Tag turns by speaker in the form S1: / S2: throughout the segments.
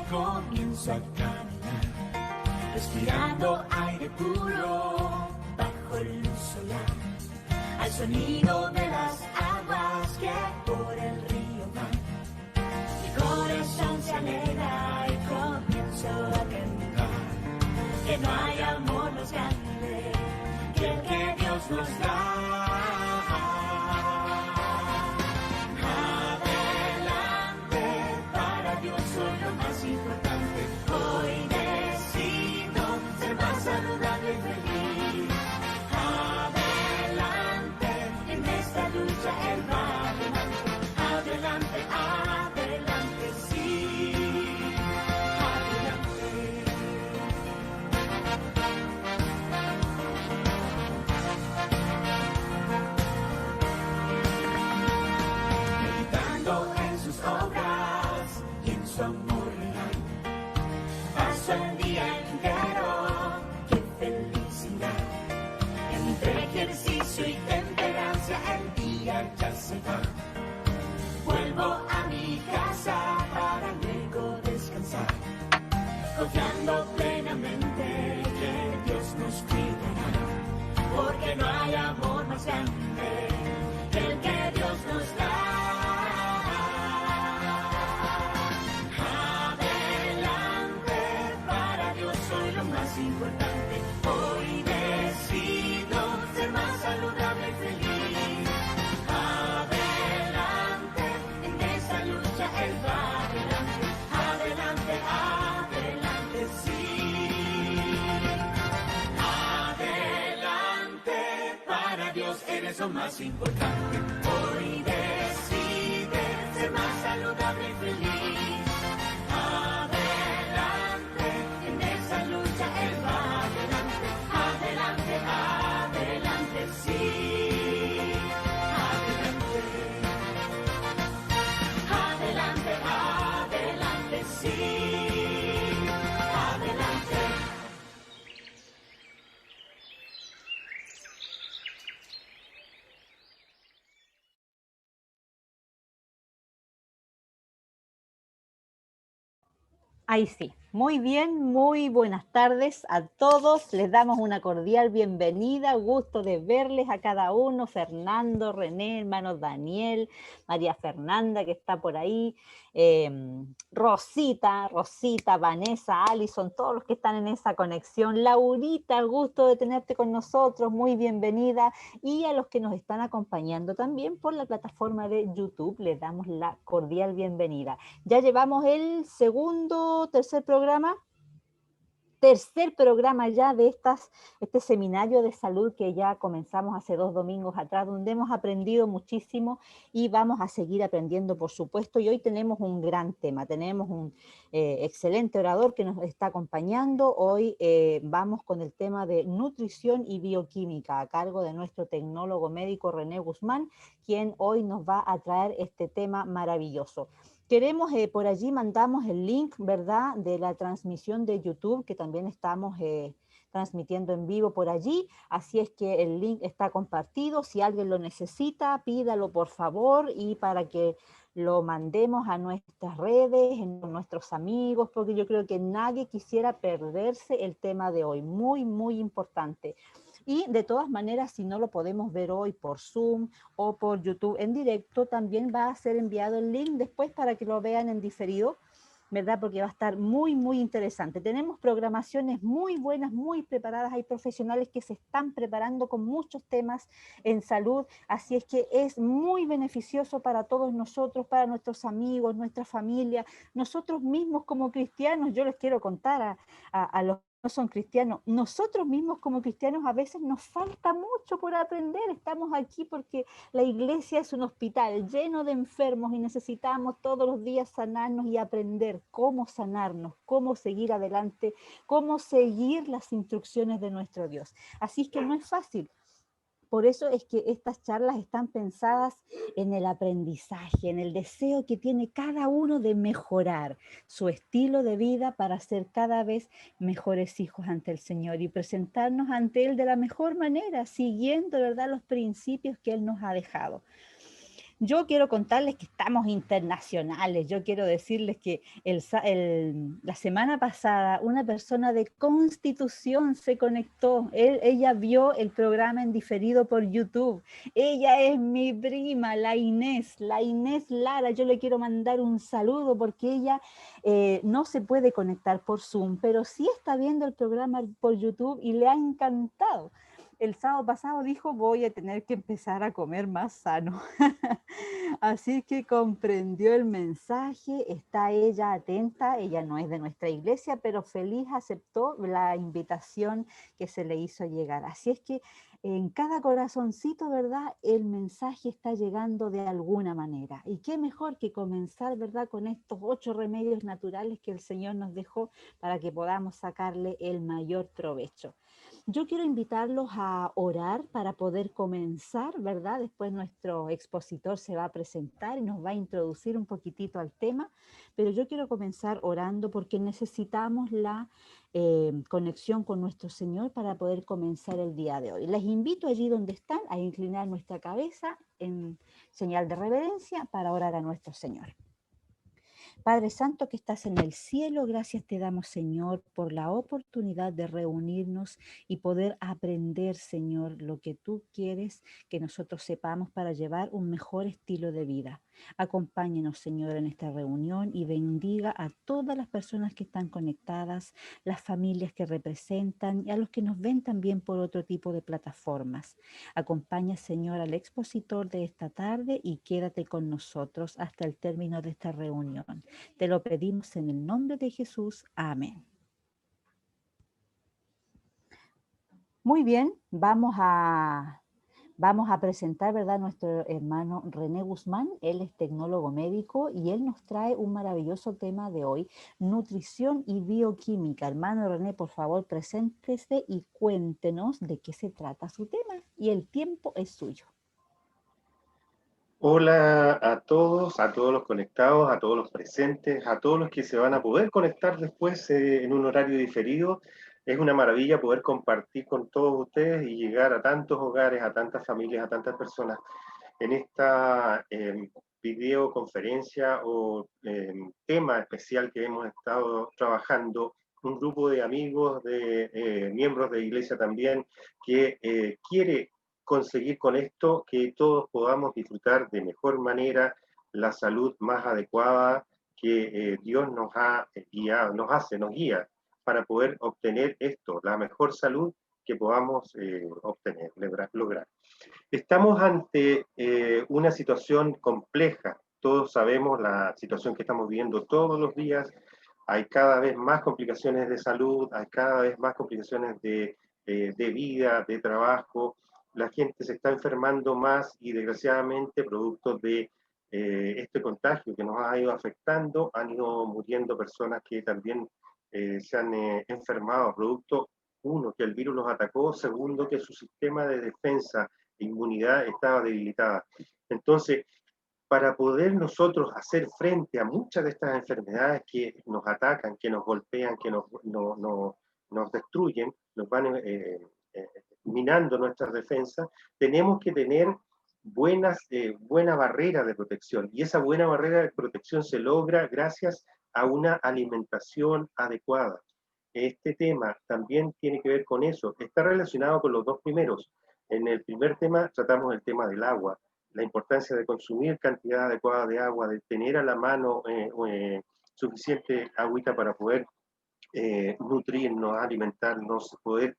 S1: comienzo a caminar, respirando aire puro bajo el luz solar, al sonido de las aguas que por el río van. Mi corazón se alegra y comienzo a cantar, que no hay amor más grande que el que Dios nos da. Ya se va. Vuelvo a mi casa para luego descansar, confiando plenamente que Dios nos cuidará, porque no hay amor más grande que el que Dios nos da. Adelante, para Dios soy lo más importante. Hoy decido ser más saludable y feliz. Eres lo más importante. Hoy decide ser más saludable y feliz. Adelante, en esa lucha Él va adelante. Adelante, adelante, sí. Adelante. Adelante, adelante, sí. Adelante.
S2: Ahí sí, muy bien, muy buenas tardes a todos, les damos una cordial bienvenida, gusto de verles a cada uno, Fernando, René, hermano Daniel, María Fernanda que está por ahí, Rosita, Vanessa, Alison, todos los que están en esa conexión, Laurita, gusto de tenerte con nosotros, muy bienvenida, y a los que nos están acompañando también por la plataforma de YouTube, les damos la cordial bienvenida. Ya llevamos el tercer programa ya de este seminario de salud que ya comenzamos hace 2 domingos atrás, donde hemos aprendido muchísimo y vamos a seguir aprendiendo, por supuesto. Y hoy tenemos un gran tema, tenemos un excelente orador que nos está acompañando. Hoy vamos con el tema de nutrición y bioquímica a cargo de nuestro tecnólogo médico René Guzmán, quien hoy nos va a traer este tema maravilloso. Queremos, por allí mandamos el link, ¿verdad?, de la transmisión de YouTube, que también estamos transmitiendo en vivo por allí, así es que el link está compartido, si alguien lo necesita, pídalo por favor, y para que lo mandemos a nuestras redes, a nuestros amigos, porque yo creo que nadie quisiera perderse el tema de hoy, muy, muy importante. Y de todas maneras, si no lo podemos ver hoy por Zoom o por YouTube en directo, también va a ser enviado el link después para que lo vean en diferido, ¿verdad? Porque va a estar muy, muy interesante. Tenemos programaciones muy buenas, muy preparadas. Hay profesionales que se están preparando con muchos temas en salud, así es que es muy beneficioso para todos nosotros, para nuestros amigos, nuestra familia, nosotros mismos como cristianos. Yo les quiero contar a los no son cristianos, nosotros mismos como cristianos a veces nos falta mucho por aprender. Estamos aquí porque la iglesia es un hospital lleno de enfermos y necesitamos todos los días sanarnos y aprender cómo sanarnos, cómo seguir adelante, cómo seguir las instrucciones de nuestro Dios. Así es que no es fácil. Por eso es que estas charlas están pensadas en el aprendizaje, en el deseo que tiene cada uno de mejorar su estilo de vida para ser cada vez mejores hijos ante el Señor y presentarnos ante Él de la mejor manera, siguiendo, ¿verdad?, los principios que Él nos ha dejado. Yo quiero contarles que estamos internacionales. Yo quiero decirles que la semana pasada una persona de Constitución se conectó. Ella vio el programa en diferido por YouTube. Ella es mi prima, la Inés Lara. Yo le quiero mandar un saludo porque ella no se puede conectar por Zoom, pero sí está viendo el programa por YouTube y le ha encantado. El sábado pasado dijo, voy a tener que empezar a comer más sano. Así que comprendió el mensaje, está ella atenta, ella no es de nuestra iglesia, pero feliz aceptó la invitación que se le hizo llegar. Así es que en cada corazoncito, ¿verdad? El mensaje está llegando de alguna manera. Y qué mejor que comenzar, ¿verdad? Con estos 8 remedios naturales que el Señor nos dejó para que podamos sacarle el mayor provecho. Yo quiero invitarlos a orar para poder comenzar, ¿verdad? Después nuestro expositor se va a presentar y nos va a introducir un poquitito al tema, pero yo quiero comenzar orando porque necesitamos la conexión con nuestro Señor para poder comenzar el día de hoy. Les invito allí donde están a inclinar nuestra cabeza en señal de reverencia para orar a nuestro Señor. Padre Santo que estás en el cielo, gracias te damos, Señor, por la oportunidad de reunirnos y poder aprender, Señor, lo que tú quieres que nosotros sepamos para llevar un mejor estilo de vida. Acompáñenos, Señor, en esta reunión y bendiga a todas las personas que están conectadas, las familias que representan y a los que nos ven también por otro tipo de plataformas. Acompaña, Señor, al expositor de esta tarde y quédate con nosotros hasta el término de esta reunión. Te lo pedimos en el nombre de Jesús. Amén. Muy bien, vamos a presentar, ¿verdad?, nuestro hermano René Guzmán. Él es tecnólogo médico y él nos trae un maravilloso tema de hoy, nutrición y bioquímica. Hermano René, por favor, preséntese y cuéntenos de qué se trata su tema. Y el tiempo es suyo.
S3: Hola a todos los conectados, a todos los presentes, a todos los que se van a poder conectar después en un horario diferido. Es una maravilla poder compartir con todos ustedes y llegar a tantos hogares, a tantas familias, a tantas personas en esta videoconferencia o tema especial que hemos estado trabajando. Un grupo de amigos, de miembros de iglesia también, que quiere conseguir con esto que todos podamos disfrutar de mejor manera la salud más adecuada que Dios nos ha guiado, nos guía para poder obtener esto, la mejor salud que podamos obtener, lograr. Estamos ante una situación compleja. Todos sabemos la situación que estamos viviendo todos los días. Hay cada vez más complicaciones de salud, hay cada vez más complicaciones de vida, de trabajo. La gente se está enfermando más y desgraciadamente producto de este contagio que nos ha ido afectando, han ido muriendo personas que también se han enfermado, producto, uno, que el virus los atacó, segundo, que su sistema de defensa e inmunidad estaba debilitada. Entonces, para poder nosotros hacer frente a muchas de estas enfermedades que nos atacan, que nos golpean, que nos destruyen, nos van minando nuestras defensas, tenemos que tener buena barrera de protección. Y esa buena barrera de protección se logra gracias a una alimentación adecuada. Este tema también tiene que ver con eso. Está relacionado con los dos primeros. En el primer tema tratamos el tema del agua, la importancia de consumir cantidad adecuada de agua, de tener a la mano suficiente agüita para poder nutrirnos, alimentarnos, poder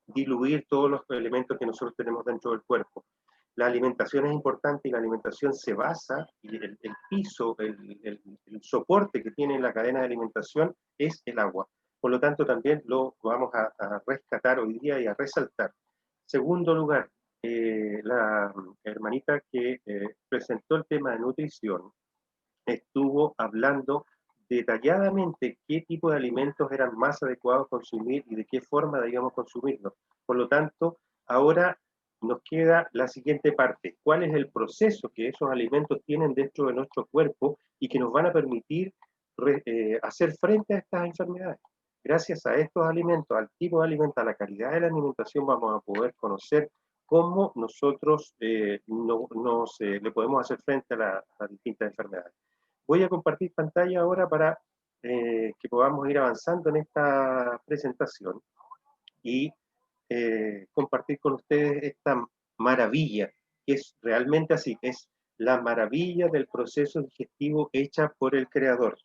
S3: diluir todos los elementos que nosotros tenemos dentro del cuerpo. La alimentación es importante y la alimentación se basa, y el piso, el soporte que tiene la cadena de alimentación es el agua. Por lo tanto, también lo vamos a rescatar hoy día y a resaltar. Segundo lugar, la hermanita que presentó el tema de nutrición estuvo hablando detalladamente qué tipo de alimentos eran más adecuados consumir y de qué forma debíamos consumirlos. Por lo tanto, ahora nos queda la siguiente parte. ¿Cuál es el proceso que esos alimentos tienen dentro de nuestro cuerpo y que nos van a permitir hacer frente a estas enfermedades? Gracias a estos alimentos, al tipo de alimento, a la calidad de la alimentación, vamos a poder conocer cómo nosotros le podemos hacer frente a distintas enfermedades. Voy a compartir pantalla ahora para que podamos ir avanzando en esta presentación y compartir con ustedes esta maravilla, que es realmente así, es la maravilla del proceso digestivo hecha por el Creador.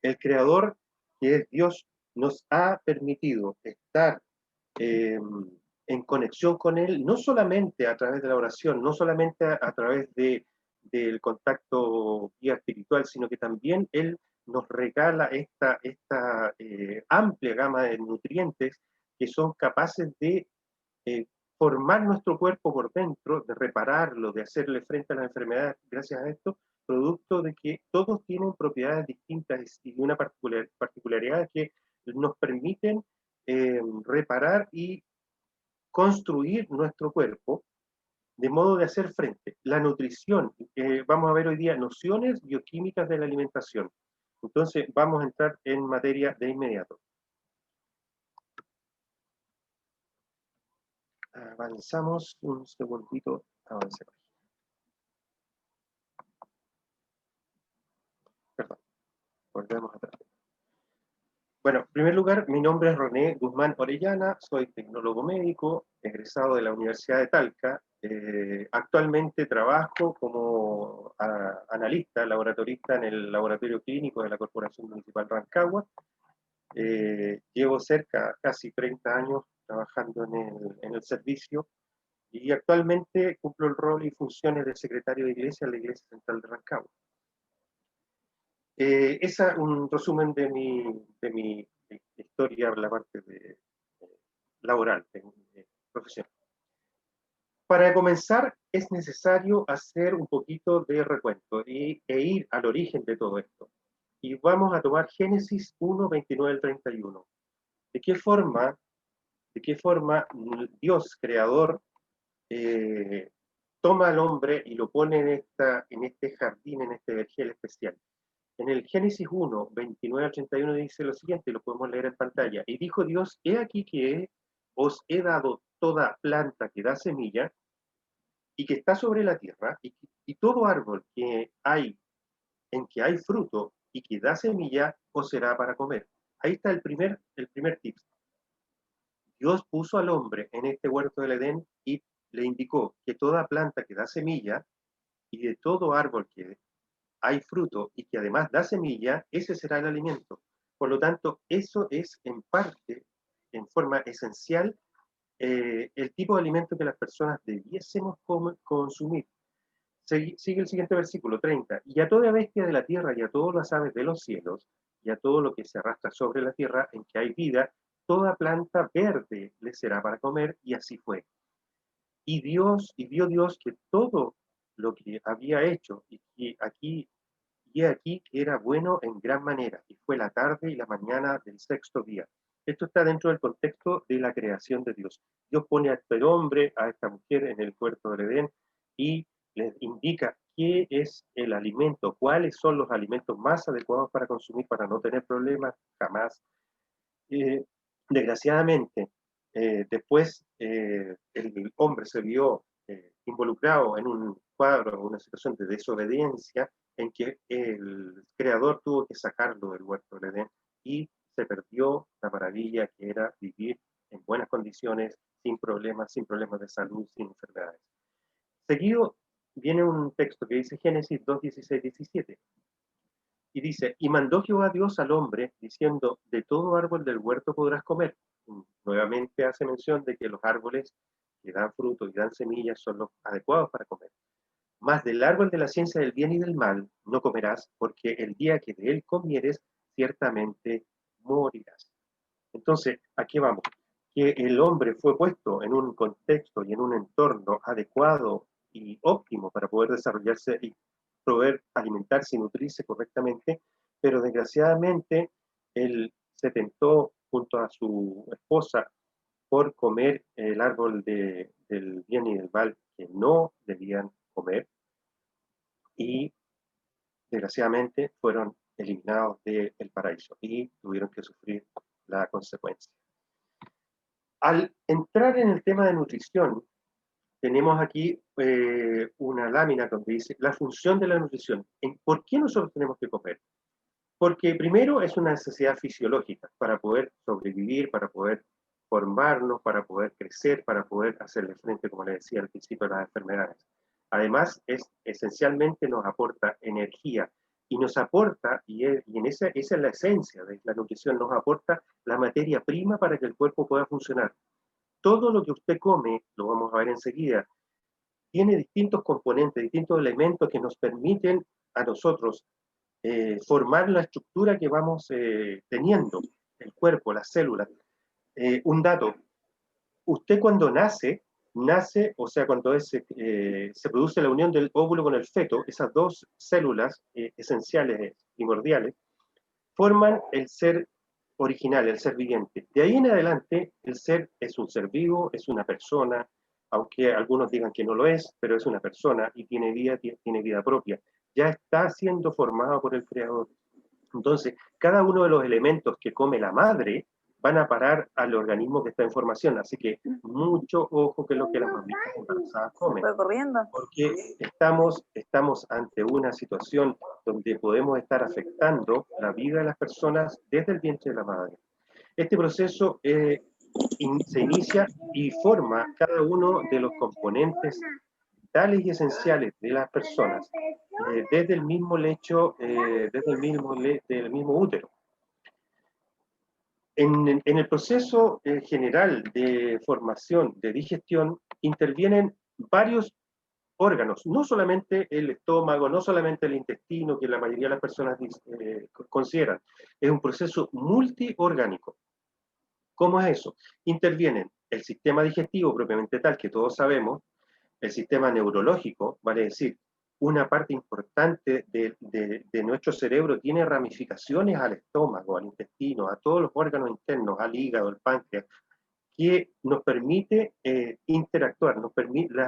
S3: El Creador, que es Dios, nos ha permitido estar en conexión con Él, no solamente a través de la oración, no solamente a través del contacto guía espiritual, sino que también Él nos regala esta amplia gama de nutrientes que son capaces de eh, formar nuestro cuerpo por dentro, de repararlo, de hacerle frente a las enfermedades gracias a esto, producto de que todos tienen propiedades distintas y una particularidad que nos permiten reparar y construir nuestro cuerpo de modo de hacer frente. La nutrición, vamos a ver hoy día nociones bioquímicas de la alimentación. Entonces vamos a entrar en materia de inmediato. Avanzamos un segundito, avancemos. Perdón, volvemos atrás. Bueno, en primer lugar, mi nombre es René Guzmán Orellana, soy tecnólogo médico, egresado de la Universidad de Talca. Actualmente trabajo como analista, laboratorista en el laboratorio clínico de la Corporación Municipal Rancagua. Llevo casi 30 años trabajando en el servicio y actualmente cumplo el rol y funciones de secretario de iglesia en la Iglesia Central de Rancagua. Esa es un resumen de mi historia, la parte laboral, profesional. Para comenzar, es necesario hacer un poquito de recuento e ir al origen de todo esto. Y vamos a tomar Génesis 1, 29 al 31. ¿De qué forma Dios, creador, toma al hombre y lo pone en este jardín, en este vergel especial? En el Génesis 1, 29 al 31 dice lo siguiente, lo podemos leer en pantalla. Y dijo Dios, he aquí que os he dado toda planta que da semilla y que está sobre la tierra, y todo árbol en que hay fruto y que da semilla, os será para comer. Ahí está el primer tip. Dios puso al hombre en este huerto del Edén y le indicó que toda planta que da semilla y de todo árbol que hay fruto y que además da semilla, ese será el alimento. Por lo tanto, eso es en parte, en forma esencial, el tipo de alimento que las personas debiésemos consumir. Sigue el siguiente versículo, 30. Y a toda bestia de la tierra y a todas las aves de los cielos y a todo lo que se arrastra sobre la tierra en que hay vida, toda planta verde le será para comer, y así fue. Y vio Dios que todo lo que había hecho, y aquí que era bueno en gran manera, y fue la tarde y la mañana del sexto día. Esto está dentro del contexto de la creación de Dios. Dios pone a este hombre, a esta mujer en el huerto del Edén, y les indica qué es el alimento, cuáles son los alimentos más adecuados para consumir para no tener problemas jamás. Eh, Desgraciadamente, después el hombre se vio involucrado en un cuadro, una situación de desobediencia en que el creador tuvo que sacarlo del huerto del Edén y se perdió la maravilla que era vivir en buenas condiciones, sin problemas de salud, sin enfermedades. Seguido viene un texto que dice Génesis 2, 16, 17. Y dice, y mandó Jehová Dios al hombre, diciendo, de todo árbol del huerto podrás comer. Nuevamente hace mención de que los árboles que dan fruto y dan semillas son los adecuados para comer. Mas del árbol de la ciencia del bien y del mal no comerás, porque el día que de él comieres, ciertamente morirás. Entonces, ¿a qué vamos? Que el hombre fue puesto en un contexto y en un entorno adecuado y óptimo para poder desarrollarse y poder alimentarse y nutrirse correctamente, pero desgraciadamente él se tentó junto a su esposa por comer el árbol del bien y del mal que no debían comer, y desgraciadamente fueron eliminados del paraíso y tuvieron que sufrir la consecuencia. Al entrar en el tema de nutrición, tenemos aquí una lámina donde dice la función de la nutrición. ¿Por qué nosotros tenemos que comer? Porque primero es una necesidad fisiológica para poder sobrevivir, para poder formarnos, para poder crecer, para poder hacerle frente, como le decía al principio, a las enfermedades. Además, esencialmente nos aporta energía y nos aporta, y en esa es la esencia de la nutrición, nos aporta la materia prima para que el cuerpo pueda funcionar. Todo lo que usted come, lo vamos a ver enseguida, tiene distintos componentes, distintos elementos que nos permiten a nosotros formar la estructura que vamos teniendo, el cuerpo, las células. Un dato, usted cuando nace, o sea, cuando se produce la unión del óvulo con el feto, esas dos células esenciales, primordiales, forman el ser original, el ser viviente. De ahí en adelante, el ser es un ser vivo, es una persona, aunque algunos digan que no lo es, pero es una persona y tiene vida propia. Ya está siendo formado por el Creador. Entonces, cada uno de los elementos que come la madre van a parar al organismo que está en formación. Así que mucho ojo que es lo que las mamitas embarazadas comen.
S4: Fue corriendo.
S3: Porque estamos ante una situación donde podemos estar afectando la vida de las personas desde el vientre de la madre. Este proceso se inicia y forma cada uno de los componentes vitales y esenciales de las personas desde el mismo lecho, del mismo útero. En el proceso general de formación, de digestión, intervienen varios órganos, no solamente el estómago, no solamente el intestino, que la mayoría de las personas consideran. Es un proceso multiorgánico. ¿Cómo es eso? Intervienen el sistema digestivo propiamente tal, que todos sabemos, el sistema neurológico, vale decir, una parte importante de nuestro cerebro tiene ramificaciones al estómago, al intestino, a todos los órganos internos, al hígado, al páncreas, que nos permite interactuar,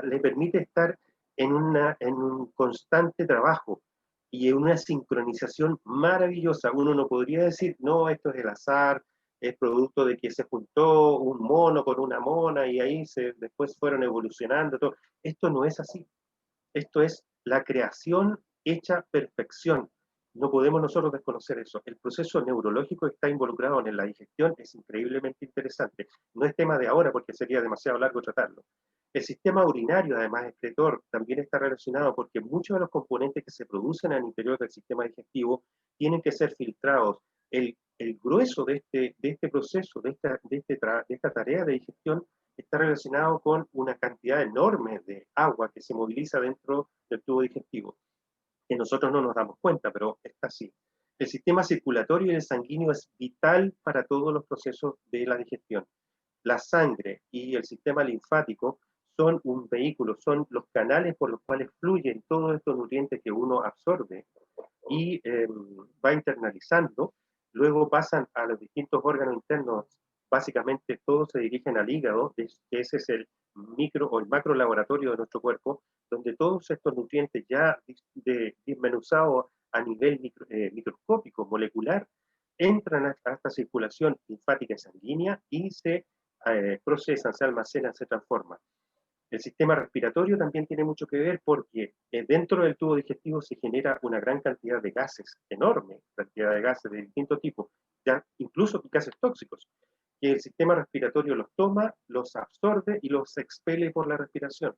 S3: le permite estar en un constante trabajo y en una sincronización maravillosa. Uno no podría decir, no, esto es el azar, es producto de que se juntó un mono con una mona y ahí después fueron evolucionando. Todo. Esto no es así. Esto es la creación hecha perfección. No podemos nosotros desconocer eso. El proceso neurológico que está involucrado en la digestión es increíblemente interesante. No es tema de ahora porque sería demasiado largo tratarlo. El sistema urinario, además excretor, también está relacionado porque muchos de los componentes que se producen al interior del sistema digestivo tienen que ser filtrados. El grueso de este proceso, de esta tarea de digestión, está relacionado con una cantidad enorme de agua que se moviliza dentro del tubo digestivo, que nosotros no nos damos cuenta, pero está así. El sistema circulatorio y el sanguíneo es vital para todos los procesos de la digestión. La sangre y el sistema linfático son un vehículo, son los canales por los cuales fluyen todos estos nutrientes que uno absorbe y va internalizando, luego pasan a los distintos órganos internos, básicamente todos se dirigen al hígado, que ese es el micro o el macro laboratorio de nuestro cuerpo, donde todos estos nutrientes ya dismenuzados a nivel microscópico, molecular, entran a esta circulación linfática y sanguínea y se procesan, se almacenan, se transforman. El sistema respiratorio también tiene mucho que ver porque dentro del tubo digestivo se genera una gran cantidad de gases, enorme cantidad de gases de distinto tipo, ya incluso gases tóxicos, que el sistema respiratorio los toma, los absorbe y los expele por la respiración.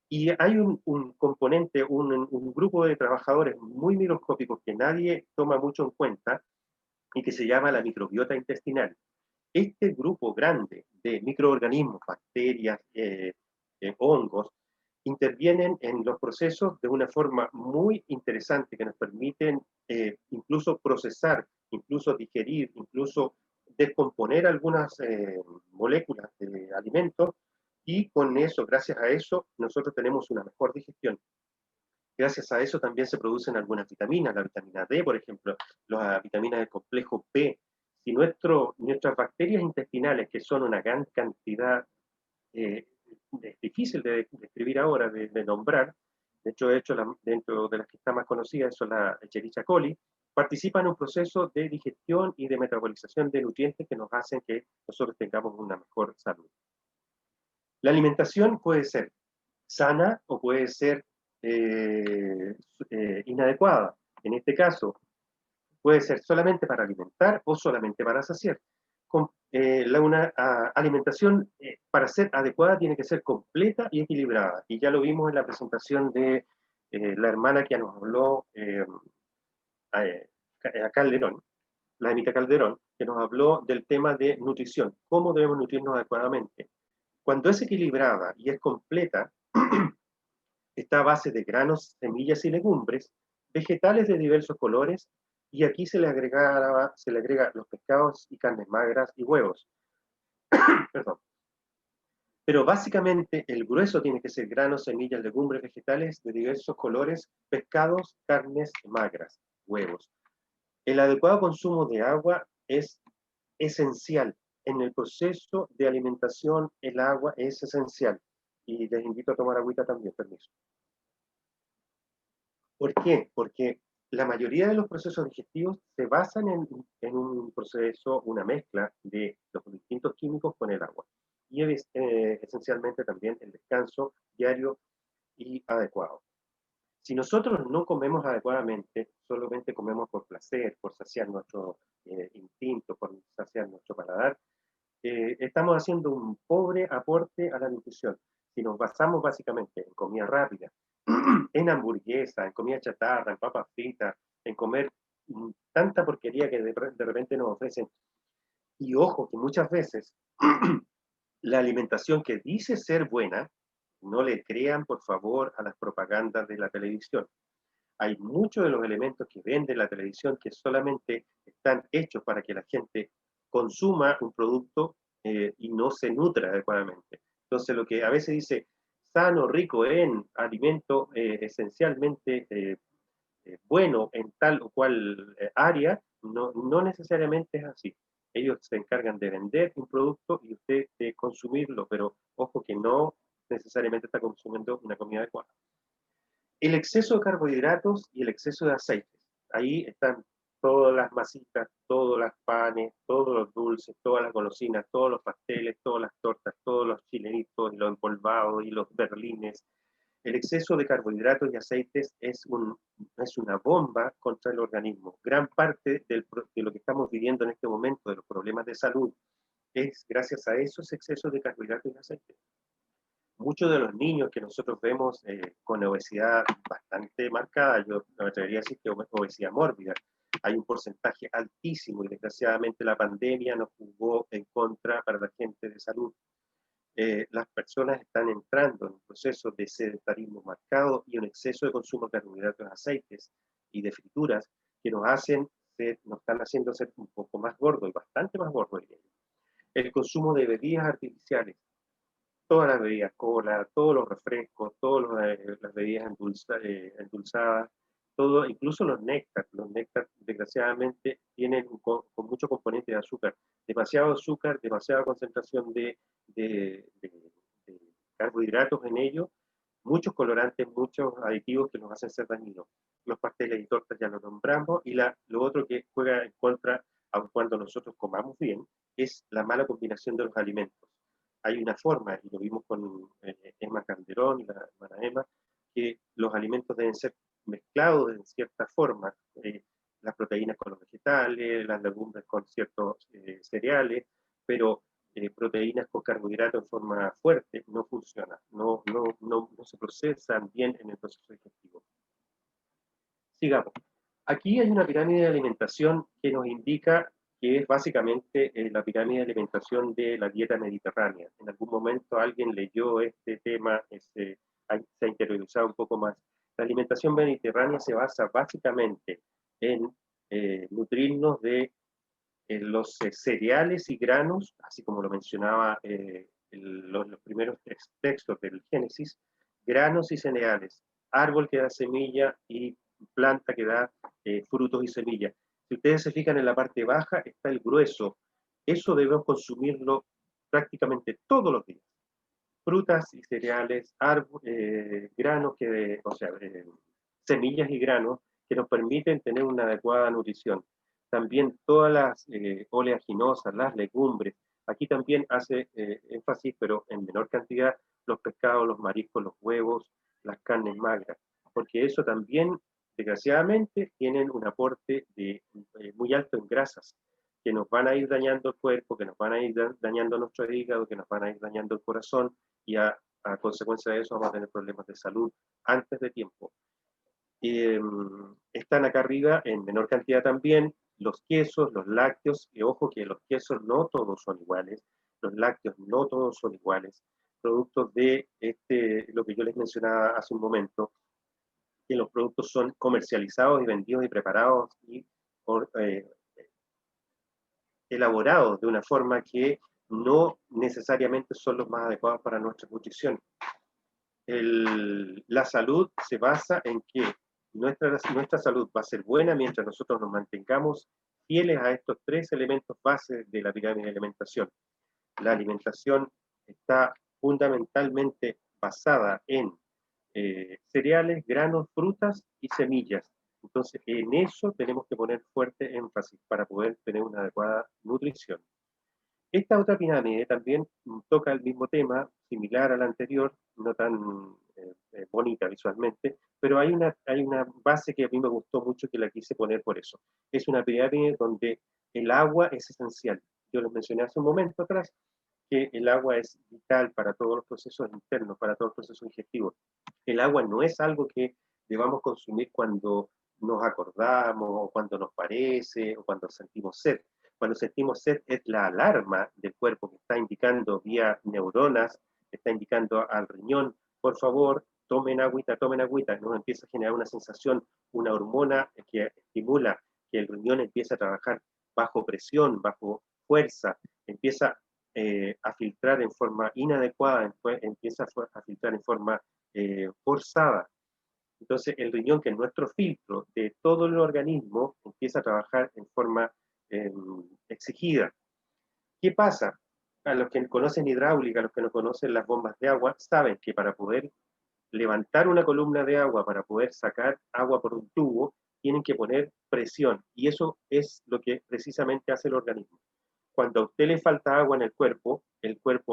S3: Y hay un componente, un grupo de trabajadores muy microscópicos que nadie toma mucho en cuenta y que se llama la microbiota intestinal. Este grupo grande de microorganismos, bacterias, hongos, intervienen en los procesos de una forma muy interesante que nos permiten incluso procesar, incluso digerir, incluso descomponer algunas moléculas de alimentos y con eso, gracias a eso, nosotros tenemos una mejor digestión. Gracias a eso también se producen algunas vitaminas, la vitamina D, por ejemplo, las vitaminas del complejo B. Si nuestras bacterias intestinales, que son una gran cantidad, es difícil de describir ahora, de nombrar, de hecho, dentro de las que están más conocidas son la Escherichia coli, participan en un proceso de digestión y de metabolización de nutrientes que nos hacen que nosotros tengamos una mejor salud. La alimentación puede ser sana o puede ser inadecuada. En este caso, puede ser solamente para alimentar o solamente para saciar. Una alimentación para ser adecuada tiene que ser completa y equilibrada. Y ya lo vimos en la presentación de la hermana que nos habló, a Calderón, la Anita Calderón, que nos habló del tema de nutrición, cómo debemos nutrirnos adecuadamente. Cuando es equilibrada y es completa, está a base de granos, semillas y legumbres, vegetales de diversos colores, y aquí se le agrega los pescados y carnes magras y huevos. Perdón. Pero básicamente el grueso tiene que ser granos, semillas, legumbres, vegetales de diversos colores, pescados, carnes magras, huevos. El adecuado consumo de agua es esencial. En el proceso de alimentación, el agua es esencial. Y les invito a tomar agüita también, permiso. ¿Por qué? Porque la mayoría de los procesos digestivos se basan en un proceso, una mezcla de los distintos químicos con el agua. Y esencialmente también el descanso diario y adecuado. Si nosotros no comemos adecuadamente, solamente comemos por placer, por saciar nuestro instinto, por saciar nuestro paladar, estamos haciendo un pobre aporte a la nutrición. Si nos basamos básicamente en comida rápida, en hamburguesa, en comida chatarra, en papas fritas, en comer tanta porquería que de repente nos ofrecen. Y ojo, que muchas veces la alimentación que dice ser buena, no le crean por favor a las propagandas de la televisión. Hay muchos de los elementos que vende la televisión que solamente están hechos para que la gente consuma un producto y no se nutra adecuadamente. Entonces, lo que a veces dice sano, rico en alimento esencialmente bueno en tal o cual área, no necesariamente es así. Ellos se encargan de vender un producto y usted de consumirlo, pero ojo que no necesariamente está consumiendo una comida adecuada. El exceso de carbohidratos y el exceso de aceites. Ahí están todas las masitas, todos los panes, todos los dulces, todas las golosinas, todos los pasteles, todas las tortas, todos los chilenitos y los empolvados y los berlines. El exceso de carbohidratos y aceites es una bomba contra el organismo. Gran parte de lo que estamos viviendo en este momento, de los problemas de salud, es gracias a esos excesos de carbohidratos y aceites. Muchos de los niños que nosotros vemos con obesidad bastante marcada, yo me atrevería a decir que obesidad mórbida, hay un porcentaje altísimo y desgraciadamente la pandemia nos jugó en contra para la gente de salud. Las personas están entrando en un proceso de sedentarismo marcado y un exceso de consumo de carbohidratos, aceites y de frituras que nos están haciendo ser un poco más gordos y bastante más gordos. El consumo de bebidas artificiales, todas las bebidas, cola, todos los refrescos, todas las bebidas endulzadas, todo, incluso los néctar. Los néctar, desgraciadamente, tienen con mucho componente de azúcar, demasiada concentración de carbohidratos en ellos, muchos colorantes, muchos aditivos que nos hacen ser dañinos. Los pasteles y tortas ya lo nombramos, y lo otro que juega en contra, aun cuando nosotros comamos bien, es la mala combinación de los alimentos. Hay una forma, y lo vimos con Emma Calderón y la hermana Emma, que los alimentos deben ser mezclados en cierta forma, las proteínas con los vegetales, las legumbres con ciertos cereales, pero proteínas con carbohidratos en forma fuerte no funciona, no se procesan bien en el proceso digestivo. Sigamos. Aquí hay una pirámide de alimentación que nos indica que es básicamente la pirámide de alimentación de la dieta mediterránea. En algún momento alguien leyó este tema, se ha interiorizado un poco más. La alimentación mediterránea se basa básicamente en nutrirnos de los cereales y granos, así como lo mencionaba los primeros textos del Génesis, granos y cereales, árbol que da semilla y planta que da frutos y semillas. Si ustedes se fijan en la parte baja está el grueso. Eso debemos consumirlo prácticamente todos los días. Frutas y cereales, granos, semillas y granos que nos permiten tener una adecuada nutrición. También todas las oleaginosas, las legumbres, Aquí también hace énfasis, pero en menor cantidad, los pescados, los mariscos, los huevos, las carnes magras, porque eso también, desgraciadamente, tienen un aporte muy alto en grasas, que nos van a ir dañando el cuerpo, que nos van a ir dañando nuestro hígado, que nos van a ir dañando el corazón, y a consecuencia de eso vamos a tener problemas de salud antes de tiempo. Están acá arriba en menor cantidad también los quesos, los lácteos, y ojo que los quesos no todos son iguales, los lácteos no todos son iguales, productos de lo que yo les mencionaba hace un momento, que los productos son comercializados y vendidos y preparados y elaborados de una forma que no necesariamente son los más adecuados para nuestra nutrición. La salud se basa en que nuestra salud va a ser buena mientras nosotros nos mantengamos fieles a estos tres elementos bases de la pirámide de alimentación. La alimentación está fundamentalmente basada en cereales, granos, frutas y semillas. Entonces, en eso tenemos que poner fuerte énfasis para poder tener una adecuada nutrición. Esta otra pirámide también toca el mismo tema, similar a la anterior, no tan bonita visualmente, pero hay una base que a mí me gustó mucho que la quise poner por eso. Es una pirámide donde el agua es esencial. Yo les mencioné hace un momento atrás que el agua es vital para todos los procesos internos, para todos los procesos digestivos. El agua no es algo que debamos consumir cuando nos acordamos, o cuando nos parece, o cuando sentimos sed. Cuando sentimos sed es la alarma del cuerpo que está indicando vía neuronas, que está indicando al riñón, por favor, tomen agüita, nos empieza a generar una sensación, una hormona que estimula que el riñón empiece a trabajar bajo presión, bajo fuerza, empieza a filtrar en forma inadecuada, empieza a filtrar en forma forzada. Entonces el riñón, que es nuestro filtro de todo el organismo, empieza a trabajar en forma exigida. ¿Qué pasa? A los que conocen hidráulica, a los que no conocen las bombas de agua, saben que para poder levantar una columna de agua, para poder sacar agua por un tubo, tienen que poner presión, y eso es lo que precisamente hace el organismo. Cuando a usted le falta agua en el cuerpo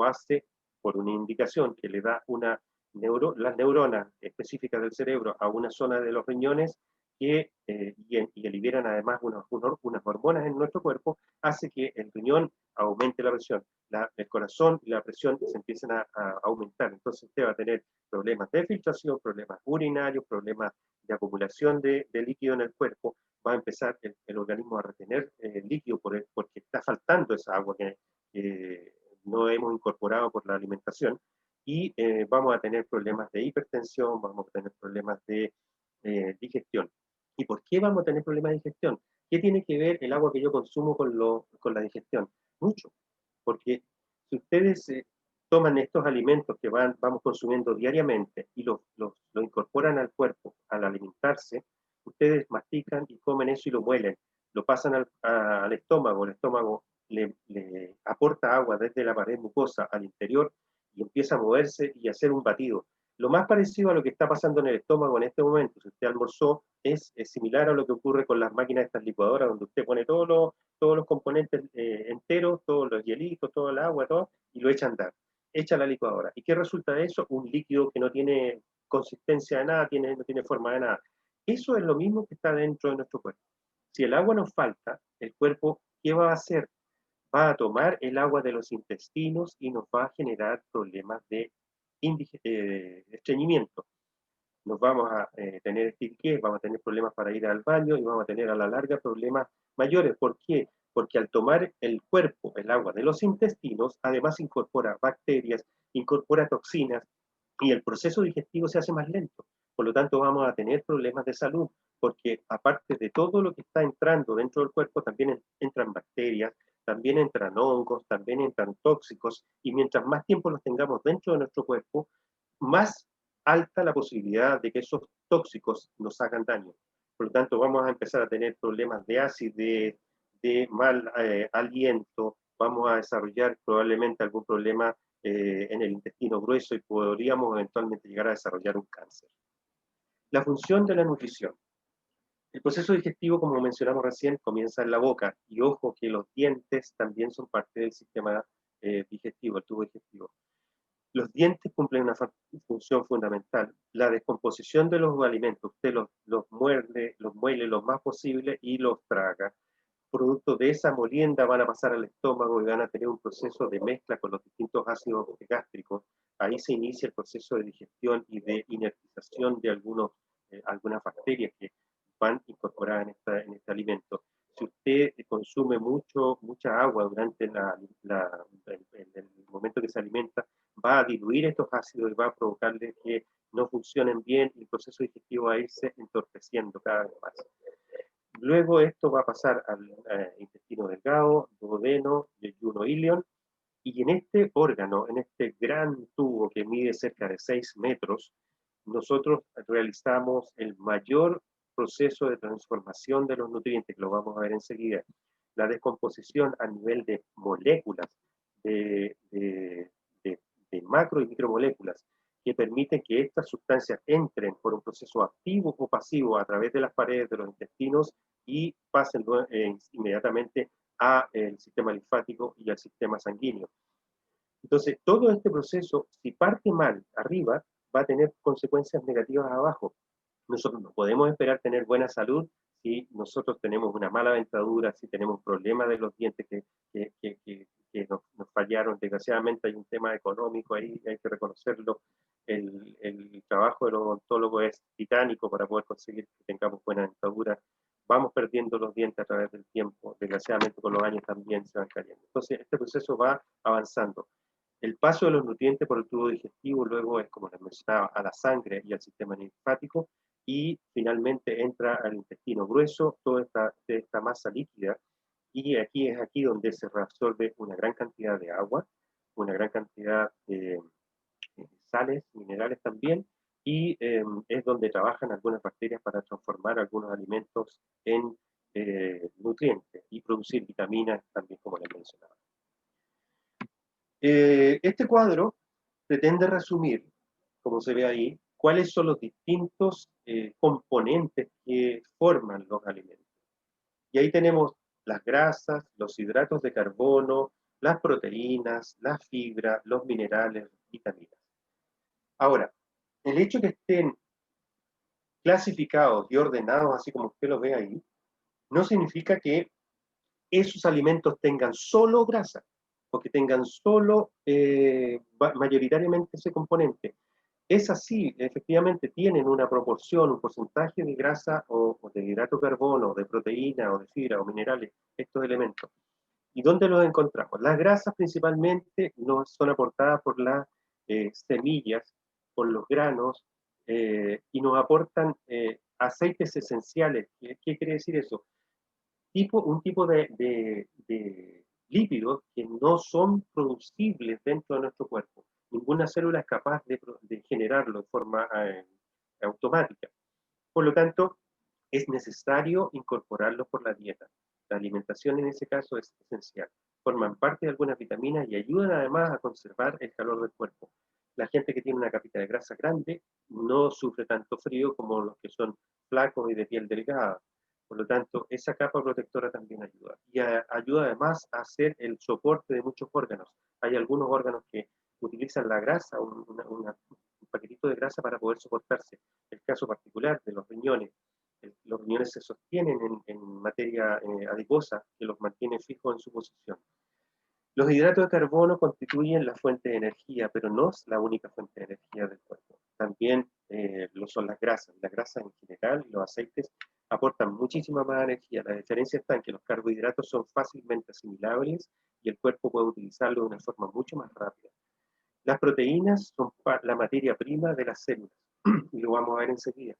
S3: hace, por una indicación que le da las neuronas específicas del cerebro a una zona de los riñones y liberan además unas hormonas en nuestro cuerpo, hace que el riñón aumente la presión, el corazón y la presión se empiezan a aumentar. Entonces usted va a tener problemas de filtración, problemas urinarios, problemas de acumulación de líquido en el cuerpo, va a empezar el organismo a retener líquido porque está faltando esa agua que no hemos incorporado por la alimentación, y vamos a tener problemas de hipertensión, vamos a tener problemas de digestión. ¿Y por qué vamos a tener problemas de digestión? ¿Qué tiene que ver el agua que yo consumo con la digestión? Mucho, porque si ustedes toman estos alimentos que vamos consumiendo diariamente y lo incorporan al cuerpo al alimentarse, ustedes mastican y comen eso y lo muelen, lo pasan al estómago, el estómago le aporta agua desde la pared mucosa al interior y empieza a moverse y a hacer un batido. Lo más parecido a lo que está pasando en el estómago en este momento, si usted almorzó, es similar a lo que ocurre con las máquinas de estas licuadoras, donde usted pone todos los componentes enteros, todos los hielitos, todo el agua, todo, y lo echa a andar. Echa a la licuadora. ¿Y qué resulta de eso? Un líquido que no tiene consistencia de nada, no tiene forma de nada. Eso es lo mismo que está dentro de nuestro cuerpo. Si el agua nos falta, el cuerpo, ¿qué va a hacer? Va a tomar el agua de los intestinos y nos va a generar problemas de estreñimiento. Nos vamos a tener estirquez, vamos a tener problemas para ir al baño y vamos a tener a la larga problemas mayores. ¿Por qué? Porque al tomar el cuerpo el agua de los intestinos, además incorpora bacterias, incorpora toxinas y el proceso digestivo se hace más lento. Por lo tanto, vamos a tener problemas de salud, porque aparte de todo lo que está entrando dentro del cuerpo, también entran bacterias, también entran hongos, también entran tóxicos, y mientras más tiempo los tengamos dentro de nuestro cuerpo, más alta la posibilidad de que esos tóxicos nos hagan daño. Por lo tanto, vamos a empezar a tener problemas de acidez, de mal aliento, vamos a desarrollar probablemente algún problema en el intestino grueso y podríamos eventualmente llegar a desarrollar un cáncer. La función de la nutrición. El proceso digestivo, como mencionamos recién, comienza en la boca, y ojo que los dientes también son parte del sistema digestivo, el tubo digestivo. Los dientes cumplen una función fundamental. La descomposición de los alimentos, usted los muerde, los muele lo más posible y los traga. Producto de esa molienda van a pasar al estómago y van a tener un proceso de mezcla con los distintos ácidos gástricos. Ahí se inicia el proceso de digestión y de inertización de algunas bacterias que van incorporadas en este alimento. Si usted consume mucha agua durante el momento que se alimenta, va a diluir estos ácidos y va a provocarle que no funcionen bien y el proceso digestivo va a irse entorpeciendo cada vez más. Luego esto va a pasar al intestino delgado, duodeno, yeyuno, ilion, y en este órgano, en este gran tubo que mide cerca de 6 metros, nosotros realizamos el mayor proceso de transformación de los nutrientes, que lo vamos a ver enseguida. La descomposición a nivel de moléculas, de, de, de macro y micromoléculas, que permiten que estas sustancias entren por un proceso activo o pasivo a través de las paredes de los intestinos y pasen inmediatamente al sistema linfático y al sistema sanguíneo. Entonces, todo este proceso, si parte mal arriba, va a tener consecuencias negativas abajo. Nosotros no podemos esperar tener buena salud si nosotros tenemos una mala dentadura, si tenemos problemas de los dientes que nos fallaron. Desgraciadamente hay un tema económico ahí, hay que reconocerlo. El trabajo del odontólogo es titánico para poder conseguir que tengamos buena dentadura. Vamos perdiendo los dientes a través del tiempo. Desgraciadamente con los años también se van cayendo. Entonces este proceso va avanzando. El paso de los nutrientes por el tubo digestivo luego es, como les mencionaba, a la sangre y al sistema linfático, y finalmente entra al intestino grueso, toda esta masa líquida, y aquí es donde se reabsorbe una gran cantidad de agua, una gran cantidad de sales, minerales también, y es donde trabajan algunas bacterias para transformar algunos alimentos en nutrientes y producir vitaminas también, como les mencionaba. Este cuadro pretende resumir, como se ve ahí, cuáles son los distintos componentes que forman los alimentos. Y ahí tenemos las grasas, los hidratos de carbono, las proteínas, las fibras, los minerales, vitaminas. Ahora, el hecho que estén clasificados y ordenados así como usted lo ve ahí, no significa que esos alimentos tengan solo grasa, o que tengan solo mayoritariamente ese componente. Es así, efectivamente tienen una proporción, un porcentaje de grasa o de hidrato de carbono, de proteína o de fibra o minerales, estos elementos. ¿Y dónde los encontramos? Las grasas principalmente nos son aportadas por las semillas, por los granos, y nos aportan aceites esenciales. ¿Qué quiere decir eso? Un tipo de lípidos que no son producibles dentro de nuestro cuerpo. Ninguna célula es capaz de generarlo de forma automática. Por lo tanto, es necesario incorporarlos por la dieta. La alimentación en ese caso es esencial. Forman parte de algunas vitaminas y ayudan además a conservar el calor del cuerpo. La gente que tiene una capa de grasa grande no sufre tanto frío como los que son flacos y de piel delgada. Por lo tanto, esa capa protectora también ayuda. Y ayuda además a hacer el soporte de muchos órganos. Hay algunos órganos que utilizan la grasa, un paquetito de grasa para poder soportarse. El caso particular de los riñones. Los riñones se sostienen en materia adiposa que los mantiene fijos en su posición. Los hidratos de carbono constituyen la fuente de energía, pero no es la única fuente de energía del cuerpo. También lo son las grasas. Las grasas en general y los aceites aportan muchísima más energía. La diferencia está en que los carbohidratos son fácilmente asimilables y el cuerpo puede utilizarlo de una forma mucho más rápida. Las proteínas son la materia prima de las células, y lo vamos a ver enseguida.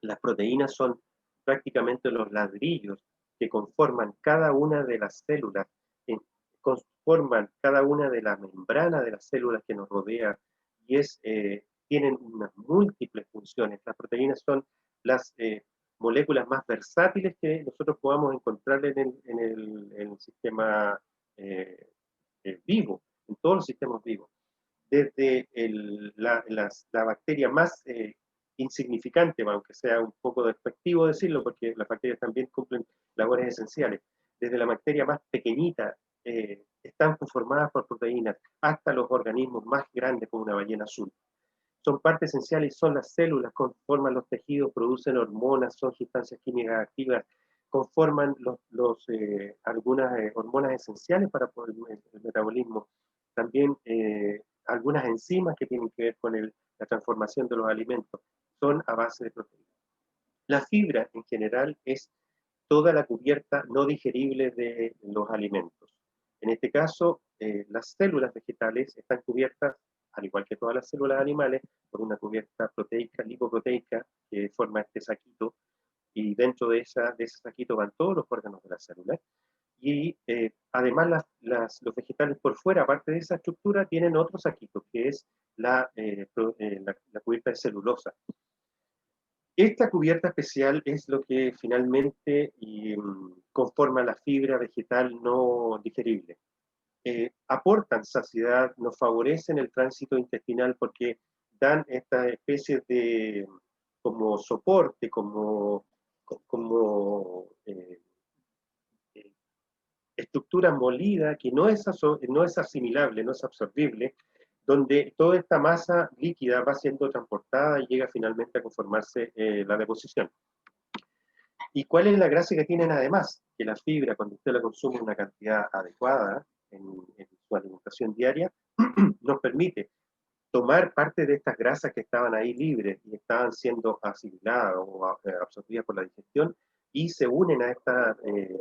S3: Las proteínas son prácticamente los ladrillos que conforman cada una de las células, conforman cada una de las membranas de las células que nos rodea, y tienen unas múltiples funciones. Las proteínas son las moléculas más versátiles que nosotros podamos encontrar en el sistema vivo, en todos los sistemas vivos. Desde la bacteria más insignificante, aunque sea un poco despectivo decirlo, porque las bacterias también cumplen labores esenciales, desde la bacteria más pequeñita están conformadas por proteínas, hasta los organismos más grandes como una ballena azul. Son parte esencial y son las células, conforman los tejidos, producen hormonas, son sustancias químicas activas, conforman algunas hormonas esenciales para el metabolismo. También algunas enzimas que tienen que ver con la transformación de los alimentos son a base de proteínas. La fibra en general es toda la cubierta no digerible de los alimentos. En este caso, las células vegetales están cubiertas, al igual que todas las células animales, por una cubierta proteica, lipoproteica, que forma este saquito, y dentro de ese saquito van todos los órganos de la célula. Y además los vegetales por fuera, aparte de esa estructura, tienen otro saquito, que es la cubierta de celulosa. Esta cubierta especial es lo que finalmente conforma la fibra vegetal no digerible. Aportan saciedad, nos favorecen el tránsito intestinal porque dan esta especie de como soporte, como estructura molida que no es asimilable, no es absorbible, donde toda esta masa líquida va siendo transportada y llega finalmente a conformarse la deposición. ¿Y cuál es la gracia que tienen además? Que la fibra, cuando usted la consume en una cantidad adecuada en su alimentación diaria, nos permite tomar parte de estas grasas que estaban ahí libres y estaban siendo asimiladas o absorbidas por la digestión y se unen a esta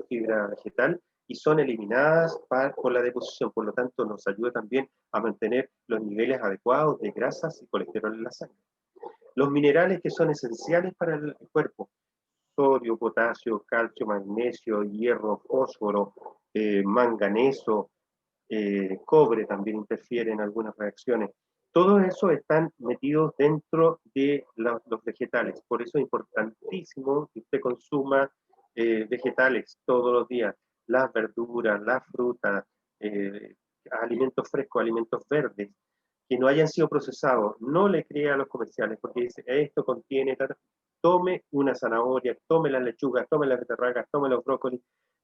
S3: fibra vegetal y son eliminadas por la deposición. Por lo tanto, nos ayuda también a mantener los niveles adecuados de grasas y colesterol en la sangre. Los minerales que son esenciales para el cuerpo: sodio, potasio, calcio, magnesio, hierro, fósforo, manganeso, cobre también interfiere en algunas reacciones. Todo eso están metidos dentro de los vegetales. Por eso es importantísimo que usted consuma vegetales todos los días, las verduras, las frutas, alimentos frescos, alimentos verdes, que no hayan sido procesados. No le crea a los comerciales porque dice, esto contiene, tome una zanahoria, tome las lechugas, tome las beterragas, tome los brócolis,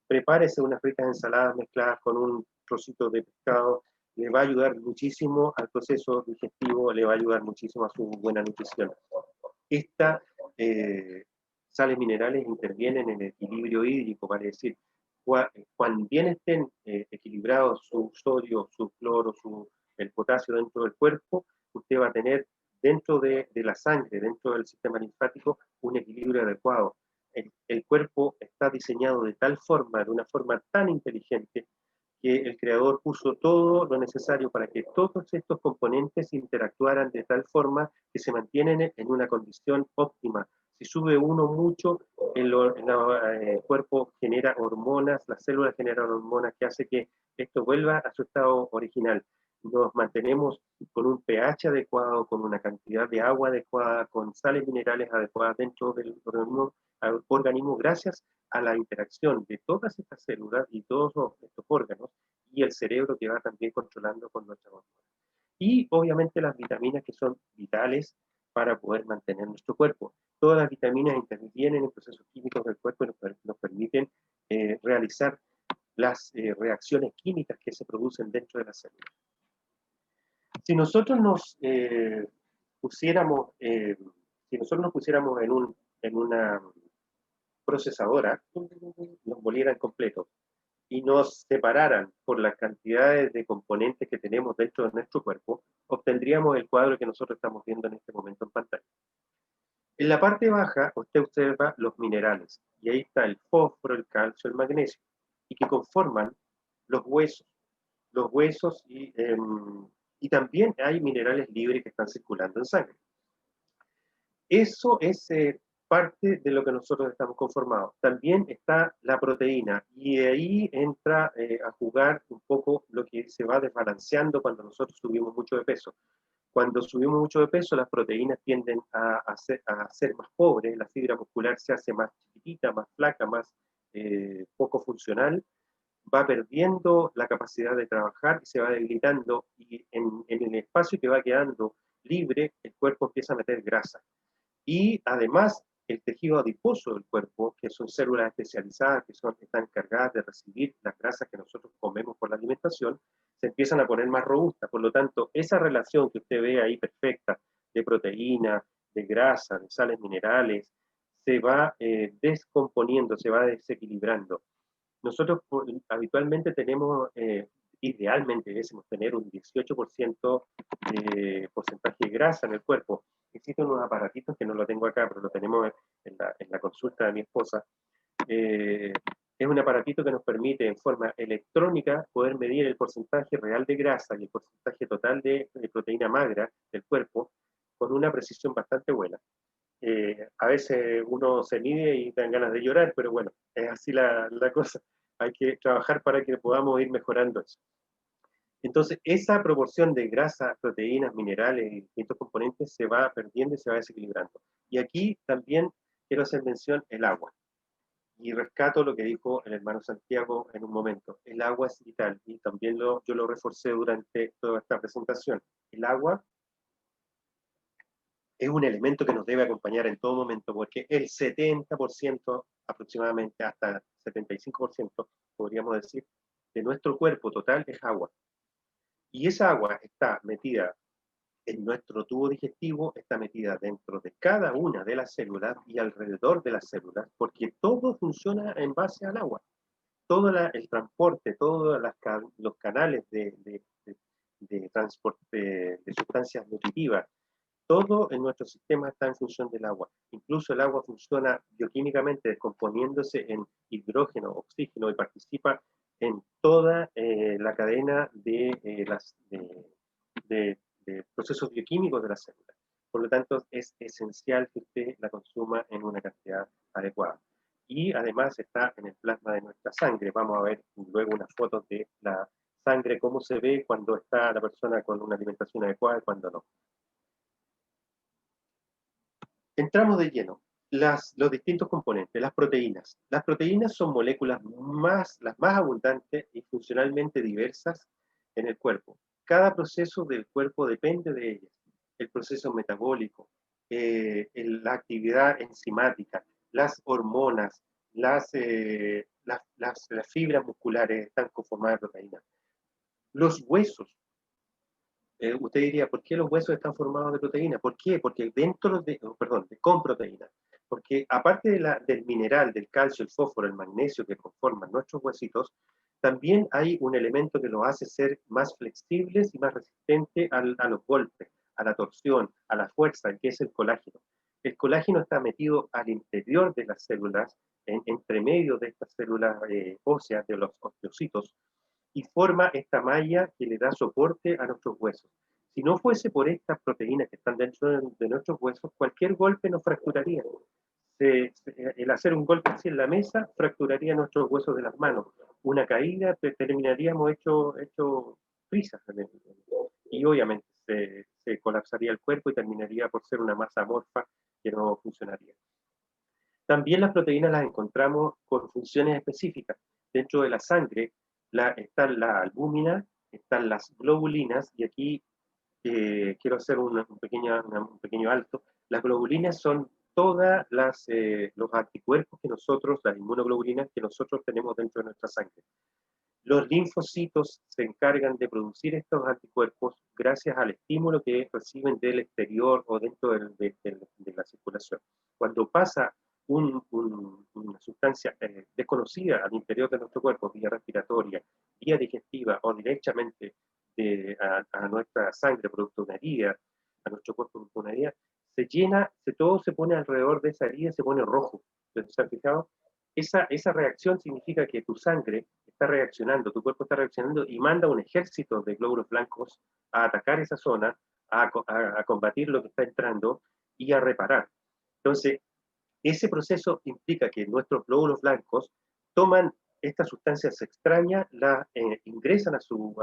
S3: prepárese unas ricas ensaladas mezcladas con un trocito de pescado, le va a ayudar muchísimo al proceso digestivo, le va a ayudar muchísimo a su buena nutrición. Estas sales minerales intervienen en el equilibrio hídrico, para decir, cuando bien estén equilibrados su sodio, su cloro, el potasio dentro del cuerpo, usted va a tener dentro de la sangre, dentro del sistema linfático, un equilibrio adecuado. El cuerpo está diseñado de tal forma, de una forma tan inteligente, que el creador puso todo lo necesario para que todos estos componentes interactuaran de tal forma que se mantienen en una condición óptima. Si sube uno mucho, el cuerpo genera hormonas, las células generan hormonas que hace que esto vuelva a su estado original. Nos mantenemos con un pH adecuado, con una cantidad de agua adecuada, con sales minerales adecuadas dentro del organismo gracias a la interacción de todas estas células y todos estos órganos y el cerebro que va también controlando con nuestras hormonas. Y obviamente las vitaminas que son vitales para poder mantener nuestro cuerpo. Todas las vitaminas intervienen en procesos químicos del cuerpo y nos permiten realizar las reacciones químicas que se producen dentro de las células. Si nosotros nos pusiéramos en una procesadora, nos molieran completo y nos separaran por las cantidades de componentes que tenemos dentro de nuestro cuerpo, obtendríamos el cuadro que nosotros estamos viendo en este momento en pantalla. En la parte baja usted observa los minerales y ahí está el fósforo, el calcio, el magnesio, y que conforman los huesos. Los huesos y también hay minerales libres que están circulando en sangre. Eso es parte de lo que nosotros estamos conformados. También está la proteína y ahí entra a jugar un poco lo que se va desbalanceando cuando nosotros subimos mucho de peso. Cuando subimos mucho de peso, las proteínas tienden a ser más pobres, la fibra muscular se hace más chiquitita, más flaca, más poco funcional, va perdiendo la capacidad de trabajar y se va debilitando, y en el espacio que va quedando libre, el cuerpo empieza a meter grasa. Y además, el tejido adiposo del cuerpo, que son células especializadas que están encargadas de recibir las grasas que nosotros comemos por la alimentación, se empiezan a poner más robustas. Por lo tanto, esa relación que usted ve ahí perfecta de proteína, de grasa, de sales minerales, se va descomponiendo, se va desequilibrando. Nosotros habitualmente tenemos, idealmente debemos tener un 18% de porcentaje de grasa en el cuerpo. Existen unos aparatitos que no lo tengo acá, pero lo tenemos en la consulta de mi esposa. Es un aparatito que nos permite en forma electrónica poder medir el porcentaje real de grasa y el porcentaje total de proteína magra del cuerpo con una precisión bastante buena. A veces uno se mide y dan ganas de llorar, pero bueno, es así la cosa. Hay que trabajar para que podamos ir mejorando eso. Entonces, esa proporción de grasa, proteínas, minerales y distintos componentes se va perdiendo y se va desequilibrando. Y aquí también quiero hacer mención el agua. Y rescato lo que dijo el hermano Santiago en un momento. El agua es vital y también yo lo reforcé durante toda esta presentación. El agua es un elemento que nos debe acompañar en todo momento, porque el 70% aproximadamente, hasta 75%, podríamos decir, de nuestro cuerpo total es agua. Y esa agua está metida en nuestro tubo digestivo, está metida dentro de cada una de las células y alrededor de las células, porque todo funciona en base al agua. Todo el transporte, todos los canales de transporte de sustancias nutritivas, todo en nuestro sistema está en función del agua. Incluso el agua funciona bioquímicamente descomponiéndose en hidrógeno, oxígeno y participa en toda la cadena de procesos bioquímicos de las células. Por lo tanto, es esencial que usted la consuma en una cantidad adecuada. Y además está en el plasma de nuestra sangre. Vamos a ver luego unas fotos de la sangre, cómo se ve cuando está la persona con una alimentación adecuada y cuando no. Entramos de lleno. Los distintos componentes, las proteínas. Las proteínas son moléculas las más abundantes y funcionalmente diversas en el cuerpo. Cada proceso del cuerpo depende de ellas. El proceso metabólico, la actividad enzimática, las hormonas, las fibras musculares están conformadas de proteínas. Los huesos. Usted diría, ¿por qué los huesos están formados de proteína? ¿Por qué? Porque con proteína. Porque aparte del mineral, del calcio, el fósforo, el magnesio que conforman nuestros huesitos, también hay un elemento que los hace ser más flexibles y más resistentes a los golpes, a la torsión, a la fuerza, que es el colágeno. El colágeno está metido al interior de las células, entre medio de estas células óseas, de los osteocitos, y forma esta malla que le da soporte a nuestros huesos. Si no fuese por estas proteínas que están dentro de nuestros huesos, cualquier golpe nos fracturaría. El hacer un golpe así en la mesa fracturaría nuestros huesos de las manos. Una caída, terminaríamos hecho prisas. Y obviamente se colapsaría el cuerpo y terminaría por ser una masa amorfa que no funcionaría. También las proteínas las encontramos con funciones específicas. Dentro de la sangre están la albúmina, están las globulinas, y aquí quiero hacer un pequeño alto. Las globulinas son todos los anticuerpos que nosotros, las inmunoglobulinas que nosotros tenemos dentro de nuestra sangre. Los linfocitos se encargan de producir estos anticuerpos gracias al estímulo que reciben del exterior o dentro de la circulación. Cuando pasa una sustancia desconocida al interior de nuestro cuerpo, vía respiratoria, vía digestiva o directamente a nuestra sangre, producto de una herida, a nuestro cuerpo, producto de una herida, se llena, todo se pone alrededor de esa herida, se pone rojo. ¿Se han fijado? Esa reacción significa que tu sangre está reaccionando, tu cuerpo está reaccionando y manda un ejército de glóbulos blancos a atacar esa zona, a combatir lo que está entrando y a reparar. Entonces, ese proceso implica que nuestros glóbulos blancos toman estas sustancias extrañas, las ingresan a su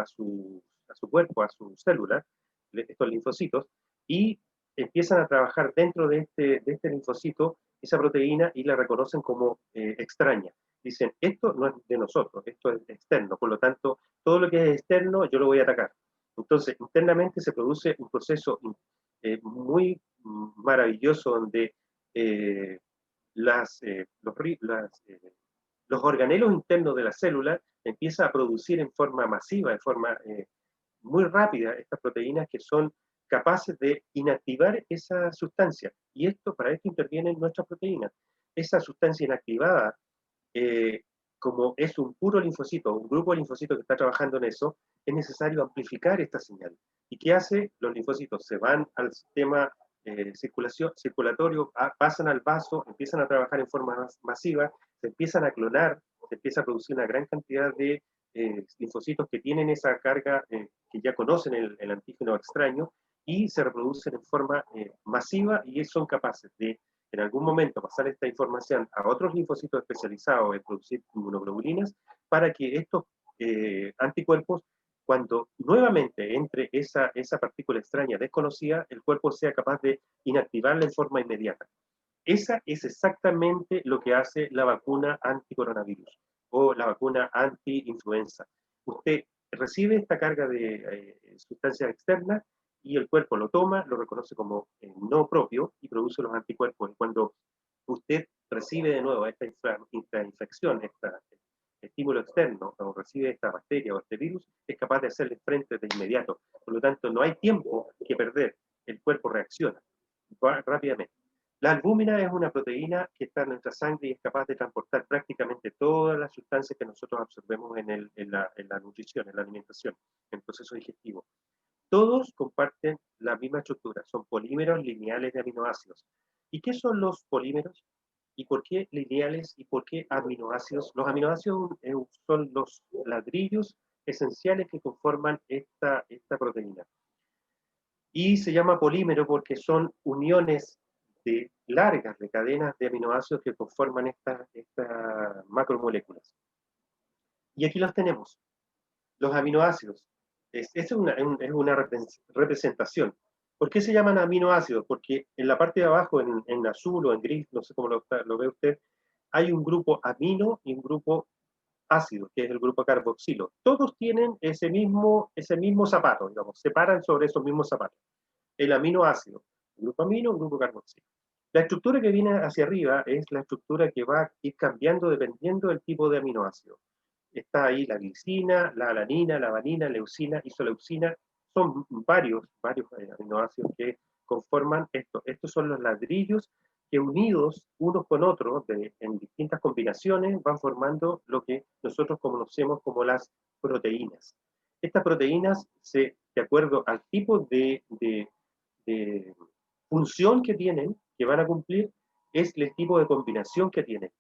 S3: cuerpo, a su célula, estos linfocitos, y empiezan a trabajar dentro de este linfocito esa proteína y la reconocen como extraña. Dicen, esto no es de nosotros, esto es externo, por lo tanto, todo lo que es externo yo lo voy a atacar. Entonces, internamente se produce un proceso muy maravilloso donde los organelos internos de la célula empiezan a producir en forma masiva, en forma muy rápida, estas proteínas que son capaces de inactivar esa sustancia. Y para esto intervienen nuestras proteínas. Esa sustancia inactivada, como es un puro linfocito, un grupo de linfocitos que está trabajando en eso, es necesario amplificar esta señal. ¿Y qué hace? Los linfocitos se van al sistema circulatorio, pasan al vaso, empiezan a trabajar en forma masiva, se empiezan a clonar, se empieza a producir una gran cantidad de linfocitos que tienen esa carga, que ya conocen el antígeno extraño, y se reproducen en forma masiva y son capaces de, en algún momento, pasar esta información a otros linfocitos especializados en producir inmunoglobulinas para que estos anticuerpos, cuando nuevamente entre esa partícula extraña desconocida, el cuerpo sea capaz de inactivarla en forma inmediata. Esa es exactamente lo que hace la vacuna anticoronavirus o la vacuna anti-influenza. Usted recibe esta carga de sustancias externas y el cuerpo lo toma, lo reconoce como no propio y produce los anticuerpos. Y cuando usted recibe de nuevo esta infección, este estímulo externo, o recibe esta bacteria o este virus, es capaz de hacerle frente de inmediato. Por lo tanto, no hay tiempo que perder. El cuerpo reacciona rápidamente. La albúmina es una proteína que está en nuestra sangre y es capaz de transportar prácticamente todas las sustancias que nosotros absorbemos en la nutrición, en la alimentación, en el proceso digestivo. Todos comparten la misma estructura, son polímeros lineales de aminoácidos. ¿Y qué son los polímeros? ¿Y por qué lineales? ¿Y por qué aminoácidos? Los aminoácidos son los ladrillos esenciales que conforman esta proteína. Y se llama polímero porque son uniones largas de cadenas de aminoácidos que conforman estas macromoléculas. Y aquí los tenemos, los aminoácidos. Es una representación. ¿Por qué se llaman aminoácidos? Porque en la parte de abajo, en azul o en gris, no sé cómo lo ve usted, hay un grupo amino y un grupo ácido, que es el grupo carboxilo. Todos tienen ese mismo zapato, digamos, se paran sobre esos mismos zapatos. El aminoácido, un grupo amino, un grupo carboxilo. La estructura que viene hacia arriba es la estructura que va a ir cambiando dependiendo del tipo de aminoácido. Está ahí la glicina, la alanina, la vanina, leucina, isoleucina. Son varios aminoácidos que conforman esto. Estos son los ladrillos que unidos unos con otros en distintas combinaciones van formando lo que nosotros conocemos como las proteínas. Estas proteínas, de acuerdo al tipo de función que tienen, que van a cumplir, es el tipo de combinación que tienen,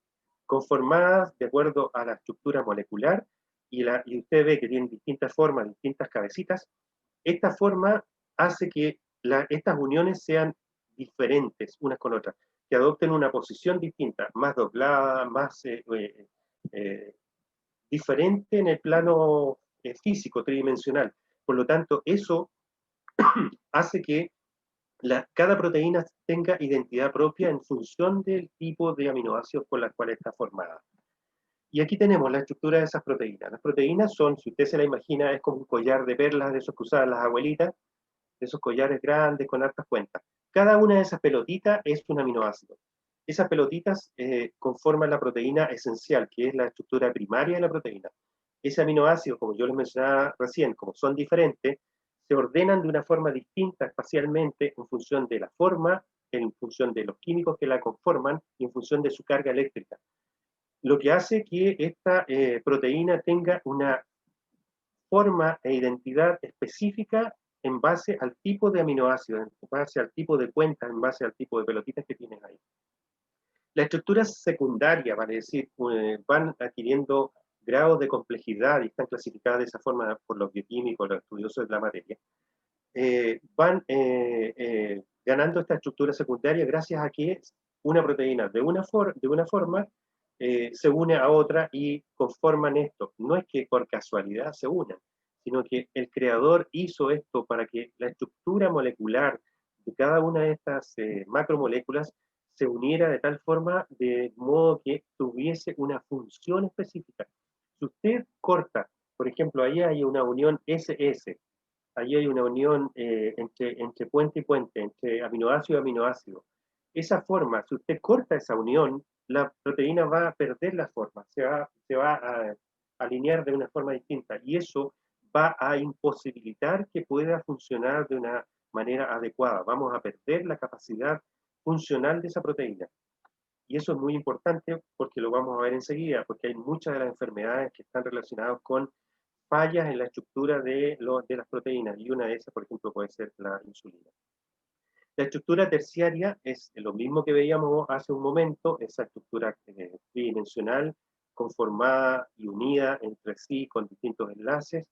S3: conformadas de acuerdo a la estructura molecular, y usted ve que tienen distintas formas, distintas cabecitas. Esta forma hace que estas uniones sean diferentes unas con otras, que adopten una posición distinta, más doblada, más diferente en el plano físico, tridimensional. Por lo tanto, eso hace que cada proteína tenga identidad propia en función del tipo de aminoácidos con las cuales está formada. Y aquí tenemos la estructura de esas proteínas. Las proteínas son, si usted se la imagina, es como un collar de perlas de esos que usaban las abuelitas, de esos collares grandes con hartas cuentas. Cada una de esas pelotitas es un aminoácido. Esas pelotitas conforman la proteína esencial, que es la estructura primaria de la proteína. Ese aminoácido, como yo les mencionaba recién, como son diferentes, se ordenan de una forma distinta espacialmente en función de la forma, en función de los químicos que la conforman y en función de su carga eléctrica. Lo que hace que esta proteína tenga una forma e identidad específica en base al tipo de aminoácido, en base al tipo de cuenta, en base al tipo de pelotitas que tienes ahí. La estructura secundaria, vale decir, van adquiriendo grados de complejidad y están clasificadas de esa forma por los bioquímicos, los estudiosos de la materia. Van ganando esta estructura secundaria gracias a que una proteína de una forma se une a otra y conforman esto. No es que por casualidad se unan, sino que el creador hizo esto para que la estructura molecular de cada una de estas macromoléculas se uniera de tal forma de modo que tuviese una función específica. Si usted corta, por ejemplo, ahí hay una unión SS, ahí hay una unión entre puente y puente, entre aminoácido y aminoácido. esa forma, si usted corta esa unión, la proteína va a perder la forma, se va a alinear de una forma distinta y eso va a imposibilitar que pueda funcionar de una manera adecuada. Vamos a perder la capacidad funcional de esa proteína. Y eso es muy importante porque lo vamos a ver enseguida, porque hay muchas de las enfermedades que están relacionadas con fallas en la estructura de las proteínas, y una de esas, por ejemplo, puede ser la insulina. La estructura terciaria es lo mismo que veíamos hace un momento, esa estructura tridimensional, conformada y unida entre sí con distintos enlaces,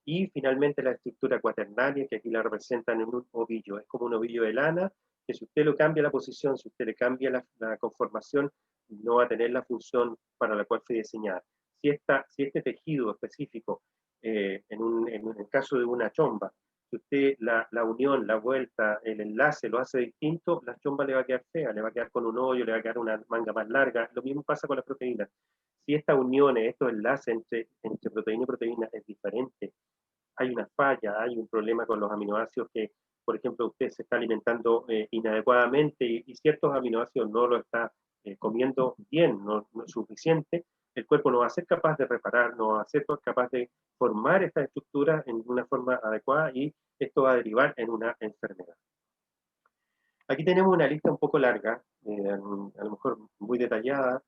S3: y finalmente la estructura cuaternaria, que aquí la representan en un ovillo. Es como un ovillo de lana, que si usted lo cambia la posición, si usted le cambia la conformación, no va a tener la función para la cual fue diseñada. Si este tejido específico, en el caso de una chomba, si usted la unión, la vuelta, el enlace lo hace distinto, la chomba le va a quedar fea, le va a quedar con un hoyo, le va a quedar una manga más larga. Lo mismo pasa con las proteínas. Si estas uniones, estos enlaces entre proteína y proteína es diferente, hay una falla, hay un problema con los aminoácidos que, por ejemplo, usted se está alimentando inadecuadamente y ciertos aminoácidos no lo está comiendo bien, no es suficiente, el cuerpo no va a ser capaz de reparar, no va a ser capaz de formar estas estructuras en una forma adecuada y esto va a derivar en una enfermedad. Aquí tenemos una lista un poco larga, a lo mejor muy detallada,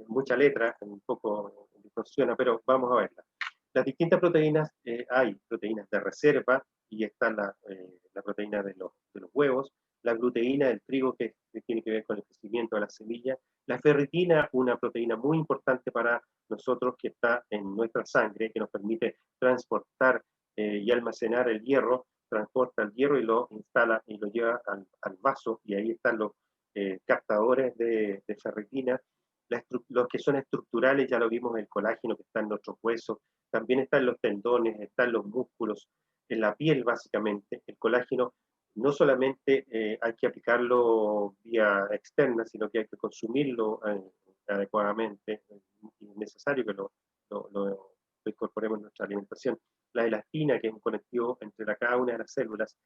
S3: mucha letra, un poco distorsiona, pero vamos a verla. Las distintas proteínas, hay proteínas de reserva, y está la proteína de los huevos, la gluteína del trigo, que tiene que ver con el crecimiento de las semillas, la ferritina, una proteína muy importante para nosotros que está en nuestra sangre, que nos permite transportar y almacenar el hierro, transporta el hierro y lo instala y lo lleva al vaso, y ahí están los captadores de ferritina. Los que son estructurales, ya lo vimos, el colágeno que está en nuestros huesos, también está en los tendones, está en los músculos, en la piel básicamente. El colágeno no solamente hay que aplicarlo vía externa, sino que hay que consumirlo adecuadamente. Es necesario que lo incorporemos en nuestra alimentación. La elastina, que es un conectivo entre cada una de las células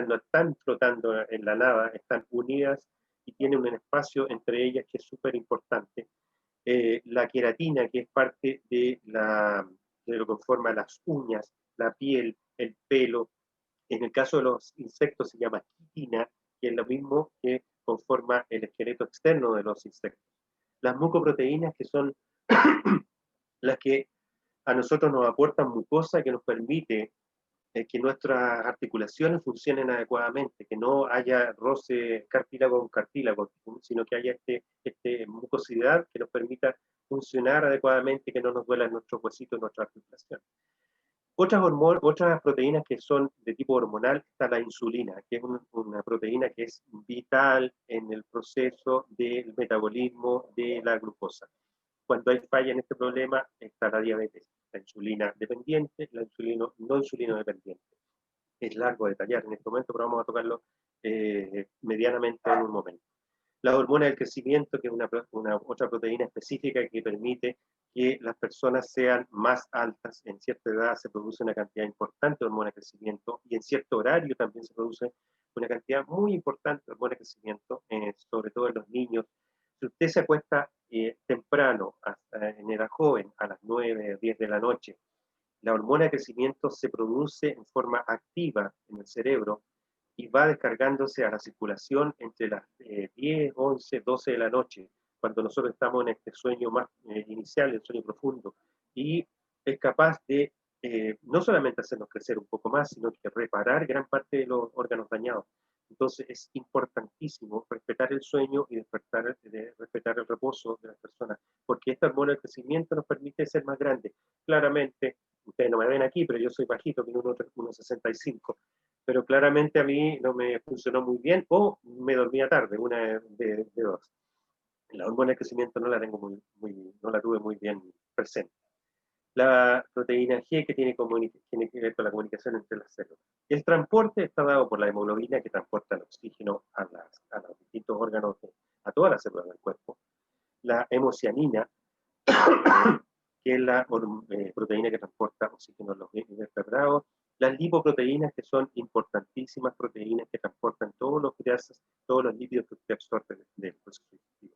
S3: no están flotando en la nada, están unidas y tienen un espacio entre ellas que es súper importante. La queratina, que es parte de lo que forma las uñas, la piel, el pelo. En el caso de los insectos se llama quitina, que es lo mismo que conforma el esqueleto externo de los insectos. Las mucoproteínas, que son las que a nosotros nos aportan mucosa, que nos permite que nuestras articulaciones funcionen adecuadamente, que no haya roce cartílago con cartílago, sino que haya mucosidad que nos permita funcionar adecuadamente, que no nos duelan nuestros huesitos, nuestras articulaciones. Otras proteínas que son de tipo hormonal, está la insulina, que es una proteína que es vital en el proceso del metabolismo de la glucosa. Cuando hay falla en este problema, está la diabetes, la insulina dependiente, la insulina no insulino dependiente. Es largo de detallar en este momento, pero vamos a tocarlo medianamente en un momento. La hormona del crecimiento, que es otra proteína específica que permite que las personas sean más altas. En cierta edad se produce una cantidad importante de hormona de crecimiento, y en cierto horario también se produce una cantidad muy importante de hormona de crecimiento, sobre todo en los niños. Si usted se acuesta temprano, en edad joven, a las 9, 10 de la noche, la hormona de crecimiento se produce en forma activa en el cerebro y va descargándose a la circulación entre las 10, 11, 12 de la noche, cuando nosotros estamos en este sueño más inicial, el sueño profundo, y es capaz de no solamente hacernos crecer un poco más, sino que reparar gran parte de los órganos dañados. Entonces es importantísimo respetar el sueño y respetar el reposo de las personas, porque esta hormona del crecimiento nos permite ser más grandes. Claramente, ustedes no me ven aquí, pero yo soy bajito, tengo 1,65, pero claramente a mí no me funcionó muy bien, o me dormía tarde, una de dos. La hormona de crecimiento no la tengo no la tuve muy bien presente. La proteína G, que tiene que ver con la comunicación entre las células. El transporte está dado por la hemoglobina, que transporta el oxígeno a los distintos órganos, a todas las células del cuerpo. La hemocianina, que es la proteína que transporta oxígeno a los vertebrados, Las lipoproteínas, que son importantísimas proteínas que transportan todos los grasas, todos los lípidos que usted absorbe del proceso digestivo.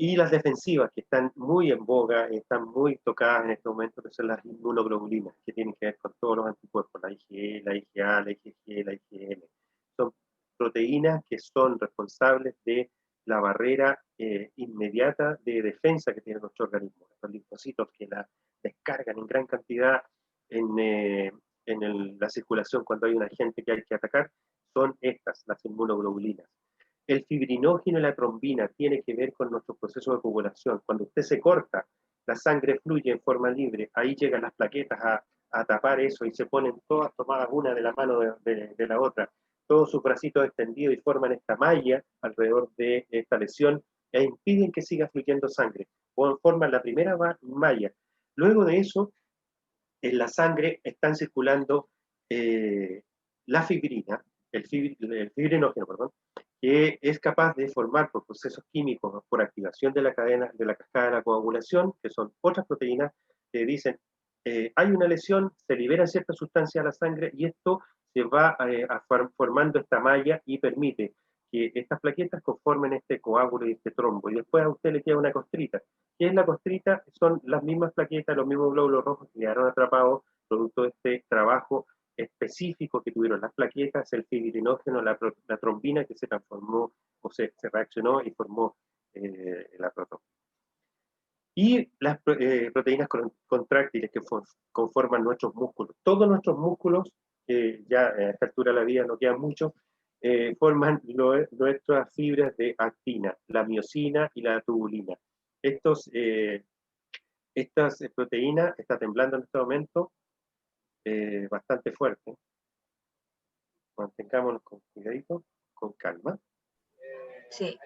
S3: Y las defensivas, que están muy en boga, están muy tocadas en este momento, que son las inmunoglobulinas, que tienen que ver con todos los anticuerpos, la IgE, la IgA, la IgG, la IgM. Son proteínas que son responsables de la barrera inmediata de defensa que tiene nuestro organismo. Los linfocitos que la descargan en gran cantidad en la circulación cuando hay un agente que hay que atacar, son estas, las inmunoglobulinas. El fibrinógeno y la trombina tiene que ver con nuestro proceso de coagulación. Cuando usted se corta, la sangre fluye en forma libre, ahí llegan las plaquetas a tapar eso y se ponen todas tomadas una de la mano de la otra, todos sus bracitos extendidos y forman esta malla alrededor de esta lesión e impiden que siga fluyendo sangre, o forman la primera malla. Luego de eso, en la sangre están circulando la fibrina, el fibrinógeno, perdón, que es capaz de formar por procesos químicos, por activación de la cadena, de la cascada de la coagulación, que son otras proteínas que dicen, hay una lesión, se libera cierta sustancia a la sangre y esto se va formando esta malla y permite que estas plaquetas conformen este coágulo y este trombo. Y después a usted le queda una costrita. ¿Qué es la costrita? Son las mismas plaquetas, los mismos glóbulos rojos que quedaron atrapados producto de este trabajo específico que tuvieron las plaquetas, el fibrinógeno, la trombina que se transformó o se reaccionó y formó la proteína. Y las proteínas contráctiles que conforman nuestros músculos. Todos nuestros músculos, ya a esta altura de la vida no quedan muchos, forman nuestras fibras de actina, la miosina y la tubulina. Estas proteínas, está temblando en este momento, bastante fuerte. Mantengámonos con cuidadito, con calma.
S4: Sí.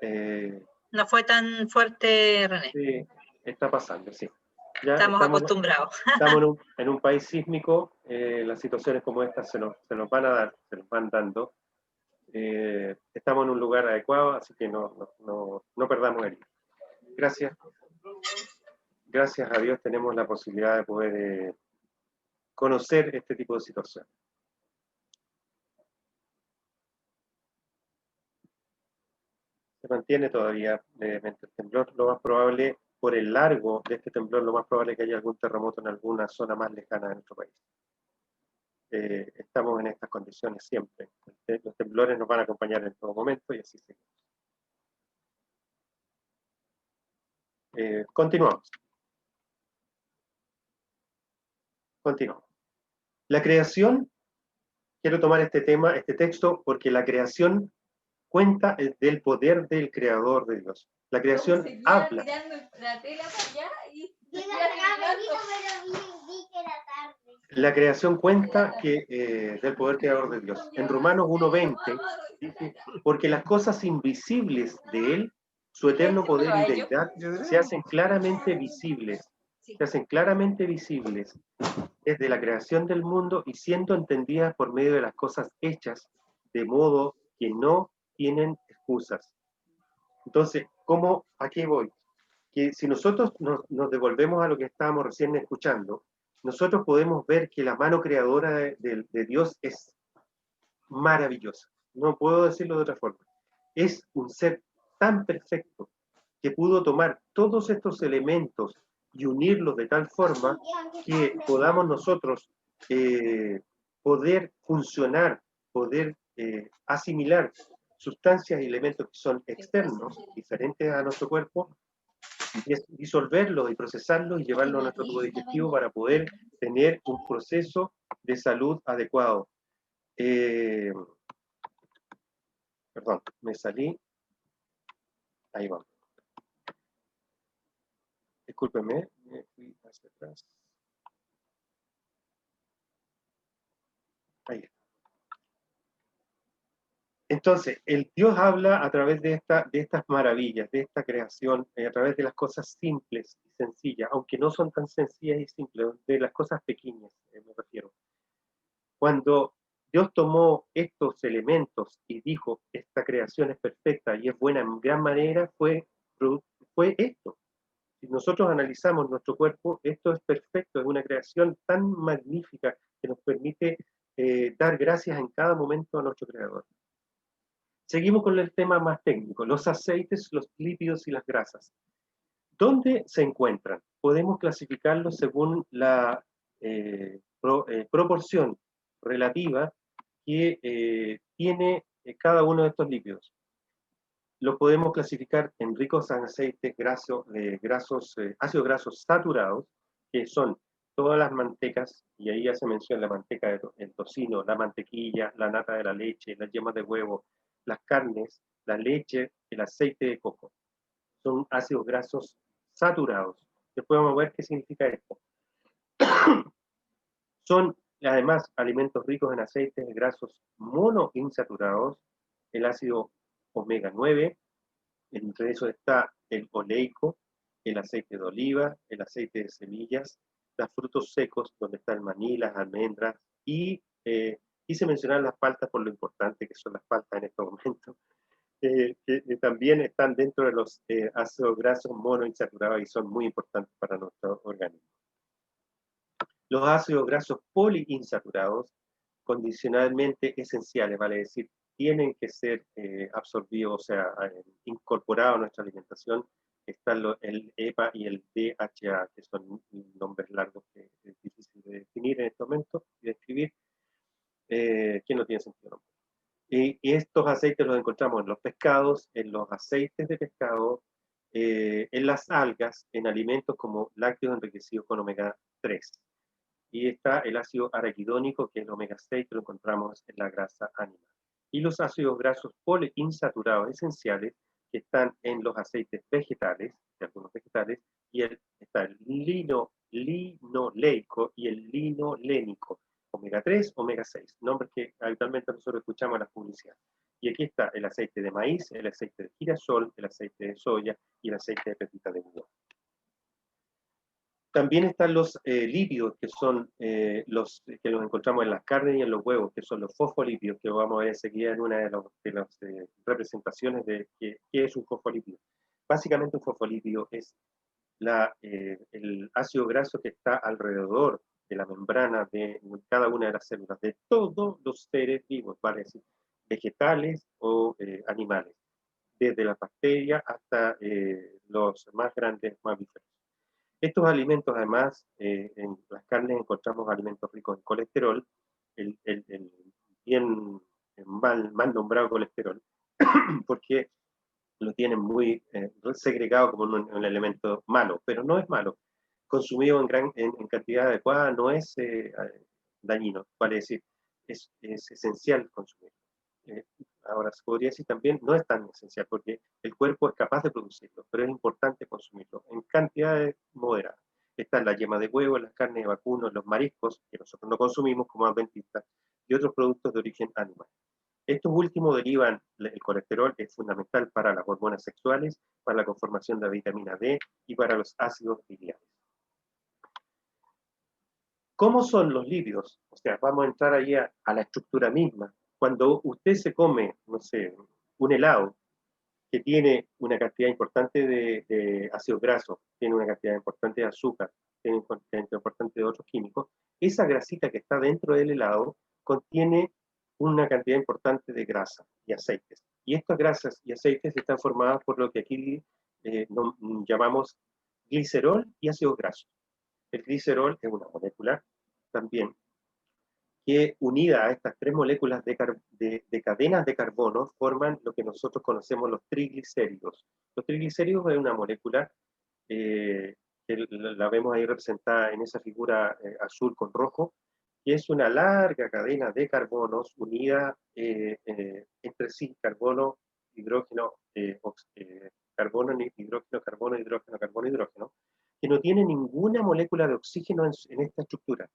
S3: Eh,
S4: No fue tan fuerte, René.
S3: Sí, está pasando, sí. Ya
S4: estamos acostumbrados.
S3: Estamos en un país sísmico, las situaciones como estas se nos van a dar, se nos van dando. Estamos en un lugar adecuado, así que no perdamos el hilo. Gracias. Gracias a Dios tenemos la posibilidad de poder conocer este tipo de situaciones. Se mantiene todavía levemente el temblor. Lo más probable, por el largo de este temblor, lo más probable es que haya algún terremoto en alguna zona más lejana de nuestro país. Estamos en estas condiciones siempre. Los temblores nos van a acompañar en todo momento y así seguimos. Continuamos. Continuamos. La creación, quiero tomar este tema, este texto, porque la creación cuenta del poder del creador de Dios. La creación habla. La creación cuenta del poder creador de Dios. En Romanos 1:20 dice, porque las cosas invisibles de Él, su eterno poder y deidad, se hacen claramente visibles. Se hacen claramente visibles desde la creación del mundo y siendo entendidas por medio de las cosas hechas, de modo que no tienen excusas. Entonces, ¿a qué voy? Que si nosotros nos devolvemos a lo que estábamos recién escuchando, nosotros podemos ver que la mano creadora de Dios es maravillosa. No puedo decirlo de otra forma. Es un ser tan perfecto que pudo tomar todos estos elementos y unirlos de tal forma que podamos nosotros poder funcionar, poder asimilar sustancias y elementos que son externos, diferentes a nuestro cuerpo, disolverlos y procesarlos y llevarlos a nuestro tubo digestivo para poder tener un proceso de salud adecuado. Perdón, me salí. Ahí vamos. Discúlpenme, me fui hacia atrás. Ahí está. Entonces, el Dios habla a través de estas maravillas, de esta creación, a través de las cosas simples y sencillas, aunque no son tan sencillas y simples, de las cosas pequeñas, me refiero. Cuando Dios tomó estos elementos y dijo, esta creación es perfecta y es buena en gran manera, fue esto. Si nosotros analizamos nuestro cuerpo, esto es perfecto, es una creación tan magnífica que nos permite dar gracias en cada momento a nuestro Creador. Seguimos con el tema más técnico, los aceites, los lípidos y las grasas. ¿Dónde se encuentran? Podemos clasificarlos según la proporción relativa que tiene cada uno de estos lípidos. Lo podemos clasificar en ricos en aceites ácidos grasos saturados, que son todas las mantecas, y ahí ya se menciona la manteca, el tocino, la mantequilla, la nata de la leche, las yemas de huevo, las carnes, la leche, el aceite de coco. Son ácidos grasos saturados. Después vamos a ver qué significa esto. Son además alimentos ricos en aceites grasos monoinsaturados, el ácido omega 9, entre eso está el oleico, el aceite de oliva, el aceite de semillas, los frutos secos, donde está el maní, las almendras, y quise mencionar las paltas por lo importante que son las paltas en estos momentos, que también están dentro de los ácidos grasos monoinsaturados y son muy importantes para nuestro organismo. Los ácidos grasos poliinsaturados, condicionalmente esenciales, vale decir, tienen que ser absorbidos, o sea, incorporados a nuestra alimentación. Están el EPA y el DHA, que son nombres largos que es difícil de definir en este momento y de escribir, que no tiene sentido. Y estos aceites los encontramos en los pescados, en los aceites de pescado, en las algas, en alimentos como lácteos enriquecidos con omega 3. Y está el ácido araquidónico, que es el omega 6, que lo encontramos en la grasa animal. Y los ácidos grasos poliinsaturados esenciales, que están en los aceites vegetales, de algunos vegetales, y está el linoleico y el linolénico, omega 3, omega 6, nombres que habitualmente nosotros escuchamos en las publicidades. Y aquí está el aceite de maíz, el aceite de girasol, el aceite de soya y el aceite de pepita de uva. También están los lípidos, que son los que los encontramos en las carnes y en los huevos, que son los fosfolípidos, que vamos a ver enseguida en una de las representaciones de qué es un fosfolípido. Básicamente un fosfolípido es el ácido graso que está alrededor de la membrana de cada una de las células, de todos los seres vivos, vale decir, vegetales o animales, desde las bacterias hasta los más grandes mamíferos. Estos alimentos, además, en las carnes encontramos alimentos ricos en colesterol, el bien mal nombrado colesterol, porque lo tienen muy segregado como un elemento malo, pero no es malo. Consumido en cantidad adecuada no es dañino, vale decir, es esencial consumirlo. Ahora, se podría decir también, no es tan esencial, porque el cuerpo es capaz de producirlo, pero es importante consumirlo en cantidades moderadas. Está en la yema de huevo, en las carnes de vacuno, en los mariscos, que nosotros no consumimos como adventistas, y otros productos de origen animal. Estos últimos derivan, el colesterol es fundamental para las hormonas sexuales, para la conformación de la vitamina D y para los ácidos biliares. ¿Cómo son los lípidos? O sea, vamos a entrar ahí a la estructura misma. Cuando usted se come, no sé, un helado que tiene una cantidad importante de ácidos grasos, tiene una cantidad importante de azúcar, tiene una cantidad importante de otros químicos, esa grasita que está dentro del helado contiene una cantidad importante de grasa y aceites. Y estas grasas y aceites están formadas por lo que aquí llamamos glicerol y ácidos grasos. El glicerol es una molécula también que unida a estas tres moléculas de cadenas de carbono forman lo que nosotros conocemos los triglicéridos. Los triglicéridos es una molécula que la vemos ahí representada en esa figura azul con rojo, que es una larga cadena de carbonos unida entre sí, carbono, hidrógeno, carbono, hidrógeno, carbono, hidrógeno, carbono, hidrógeno, que no tiene ninguna molécula de oxígeno en esta estructura.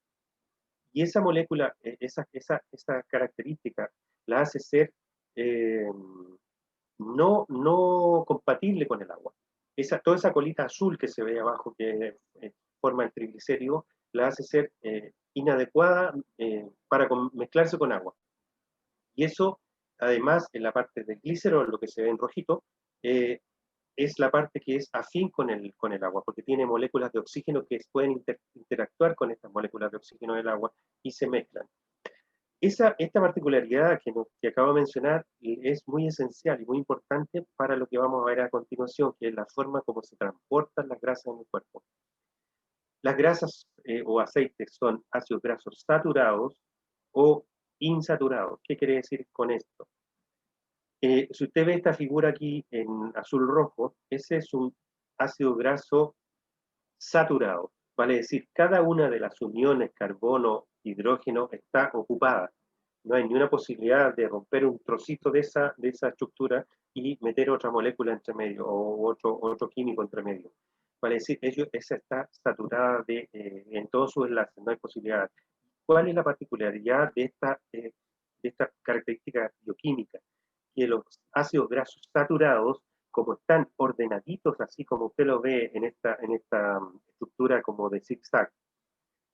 S3: Y esa molécula, esa característica, la hace ser no compatible con el agua. Toda esa colita azul que se ve abajo, que forma el triglicérido, la hace ser inadecuada para mezclarse con agua. Y eso, además, en la parte del glicerol, lo que se ve en rojito, es la parte que es afín con el agua, porque tiene moléculas de oxígeno que pueden interactuar con estas moléculas de oxígeno del agua y se mezclan. Esta particularidad que acabo de mencionar es muy esencial y muy importante para lo que vamos a ver a continuación, que es la forma como se transportan las grasas en el cuerpo. Las grasas o aceites son ácidos grasos saturados o insaturados. ¿Qué quiere decir con esto? Si usted ve esta figura aquí en azul rojo, ese es un ácido graso saturado. Vale decir, cada una de las uniones carbono-hidrógeno está ocupada. No hay ni una posibilidad de romper un trocito de esa estructura y meter otra molécula entre medio o otro químico entre medio. Vale decir, esa está saturada en todos sus enlaces, no hay posibilidad. ¿Cuál es la particularidad de esta característica bioquímica? Que los ácidos grasos saturados, como están ordenaditos, así como usted lo ve en esta estructura como de zigzag,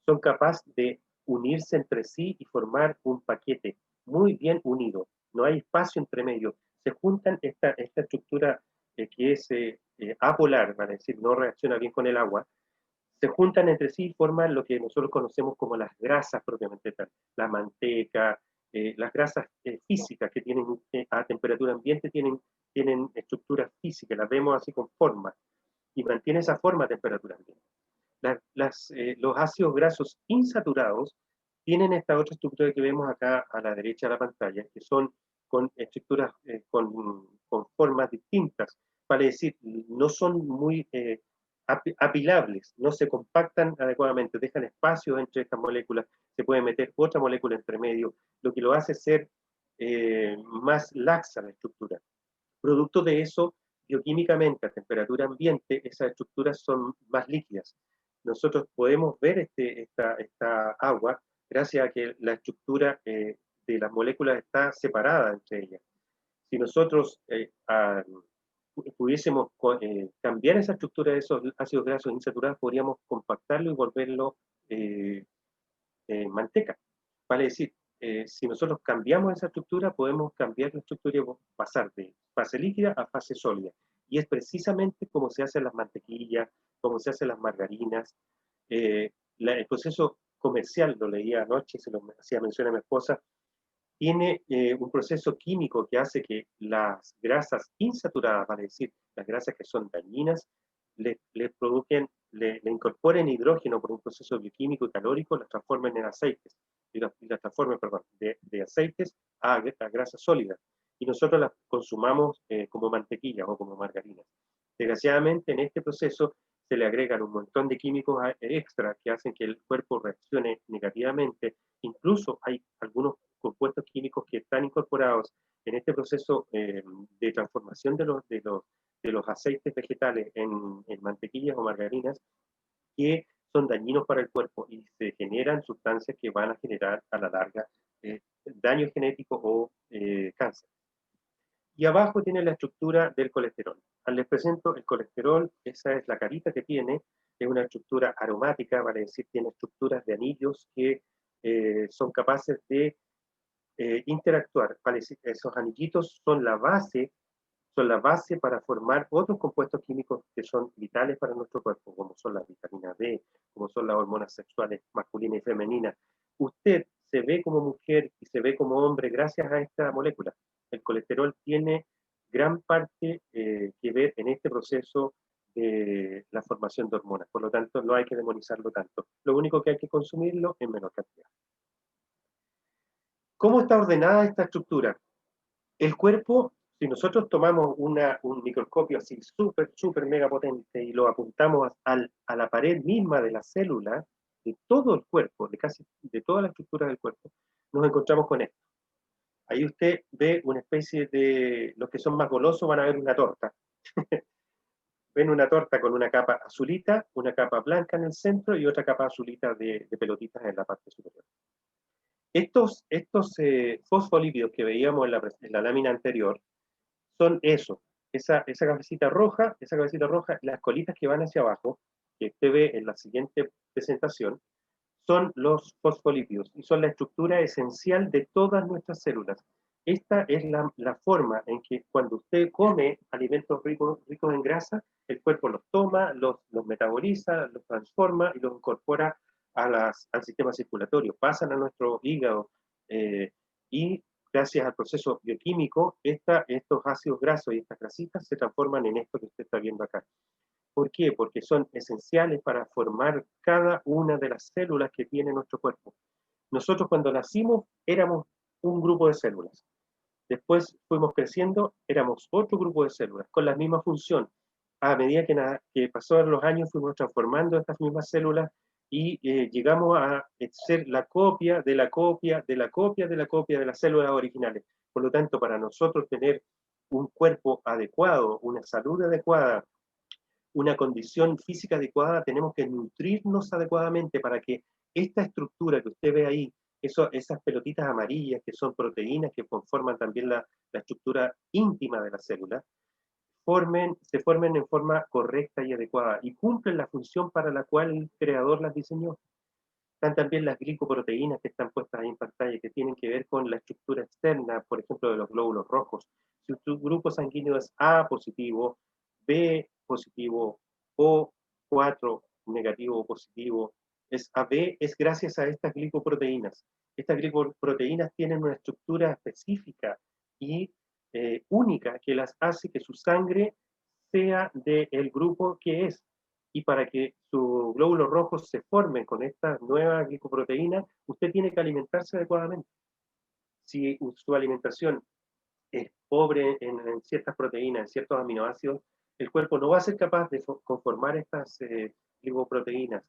S3: son capaces de unirse entre sí y formar un paquete muy bien unido. No hay espacio entre medio. Se juntan esta estructura que es apolar, vale decir, no reacciona bien con el agua, se juntan entre sí y forman lo que nosotros conocemos como las grasas propiamente tal, la manteca, las grasas físicas que tienen a temperatura ambiente tienen estructuras físicas, las vemos así con forma, y mantiene esa forma a temperatura ambiente. Los ácidos grasos insaturados tienen esta otra estructura que vemos acá a la derecha de la pantalla, que son con estructuras con formas distintas, vale decir, no son muy apilables, no se compactan adecuadamente, dejan espacio entre estas moléculas, se puede meter otra molécula entre medio, lo que lo hace ser más laxa la estructura. Producto de eso, bioquímicamente a temperatura ambiente, esas estructuras son más líquidas. Nosotros podemos ver esta agua gracias a que la estructura de las moléculas está separada entre ellas. Si nosotros pudiésemos cambiar esa estructura de esos ácidos grasos insaturados, podríamos compactarlo y volverlo manteca. Vale decir, si nosotros cambiamos esa estructura, podemos cambiar la estructura y pasar de fase líquida a fase sólida. Y es precisamente como se hacen las mantequillas, como se hacen las margarinas. El proceso comercial, lo leía anoche, se lo hacía mención a mi esposa, tiene un proceso químico que hace que las grasas insaturadas, vale decir, las grasas que son dañinas, le incorporen hidrógeno por un proceso bioquímico y calórico, las transformen en aceites, y las transformen, perdón, de aceites a grasas sólidas. Y nosotros las consumamos como mantequilla o como margarinas. Desgraciadamente, en este proceso se le agregan un montón de químicos extra que hacen que el cuerpo reaccione negativamente. Incluso hay algunos compuestos químicos que están incorporados en este proceso de transformación de los aceites vegetales en mantequillas o margarinas que son dañinos para el cuerpo y se generan sustancias que van a generar a la larga daño genético o cáncer. Y abajo tiene la estructura del colesterol. Les presento el colesterol, esa es la carita que tiene, es una estructura aromática, vale decir, tiene estructuras de anillos que son capaces de interactuar, vale decir, esos anillitos son la base para formar otros compuestos químicos que son vitales para nuestro cuerpo, como son las vitaminas D, como son las hormonas sexuales masculinas y femeninas. Usted se ve como mujer y se ve como hombre gracias a esta molécula. El colesterol tiene gran parte que ver en este proceso de la formación de hormonas. Por lo tanto, no hay que demonizarlo tanto. Lo único que hay que consumirlo en menor cantidad. ¿Cómo está ordenada esta estructura? El cuerpo, si nosotros tomamos un microscopio así súper mega potente y lo apuntamos a la pared misma de la célula, de todo el cuerpo, de toda la estructura del cuerpo, nos encontramos con esto. Ahí usted ve una especie de, los que son más golosos van a ver una torta. Ven una torta con una capa azulita, una capa blanca en el centro y otra capa azulita de pelotitas en la parte superior. Estos fosfolípidos que veíamos en la lámina anterior son eso, esa cabecita roja, las colitas que van hacia abajo, que usted ve en la siguiente presentación, son los fosfolípidos y son la estructura esencial de todas nuestras células. Esta es la forma en que cuando usted come alimentos ricos en grasa, el cuerpo los toma, los metaboliza, los transforma y los incorpora al sistema circulatorio. Pasan a nuestro hígado y gracias al proceso bioquímico, estos ácidos grasos y estas grasitas se transforman en esto que usted está viendo acá. ¿Por qué? Porque son esenciales para formar cada una de las células que tiene nuestro cuerpo. Nosotros cuando nacimos éramos un grupo de células. Después fuimos creciendo, éramos otro grupo de células con la misma función. A medida que pasaron los años fuimos transformando estas mismas células y llegamos a ser la copia de la copia de la copia de la copia de las células originales. Por lo tanto, para nosotros tener un cuerpo adecuado, una salud adecuada, una condición física adecuada, tenemos que nutrirnos adecuadamente para que esta estructura que usted ve ahí, esas pelotitas amarillas que son proteínas que conforman también la estructura íntima de la célula, se formen en forma correcta y adecuada y cumplen la función para la cual el creador las diseñó. Están también las glicoproteínas que están puestas ahí en pantalla, que tienen que ver con la estructura externa, por ejemplo, de los glóbulos rojos. Si tu grupo sanguíneo es A positivo, B positivo, O4 negativo o positivo, es AB, es gracias a estas glicoproteínas. Estas glicoproteínas tienen una estructura específica y única que las hace que su sangre sea del grupo que es. Y para que sus glóbulos rojos se formen con esta nueva glicoproteína, usted tiene que alimentarse adecuadamente. Si su alimentación es pobre en ciertas proteínas, en ciertos aminoácidos, el cuerpo no va a ser capaz de conformar estas glicoproteínas.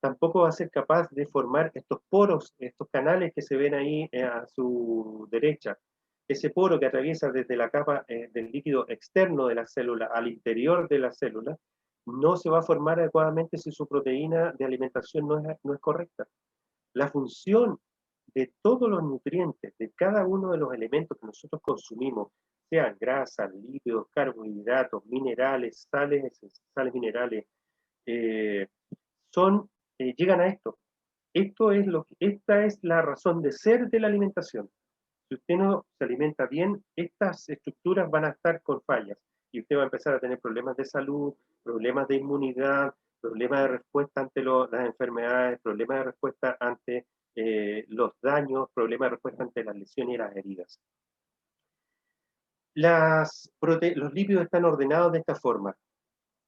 S3: Tampoco va a ser capaz de formar estos poros, estos canales que se ven ahí a su derecha. Ese poro que atraviesa desde la capa del líquido externo de la célula al interior de la célula, no se va a formar adecuadamente si su proteína de alimentación no es correcta. La función de todos los nutrientes, de cada uno de los elementos que nosotros consumimos, sean grasas, lípidos, carbohidratos, minerales, sales minerales, eh, llegan a esto. Esta es la razón de ser de la alimentación. Si usted no se alimenta bien, estas estructuras van a estar con fallas y usted va a empezar a tener problemas de salud, problemas de inmunidad, problemas de respuesta ante las enfermedades, problemas de respuesta ante los daños, problemas de respuesta ante las lesiones y las heridas. Los lípidos están ordenados de esta forma.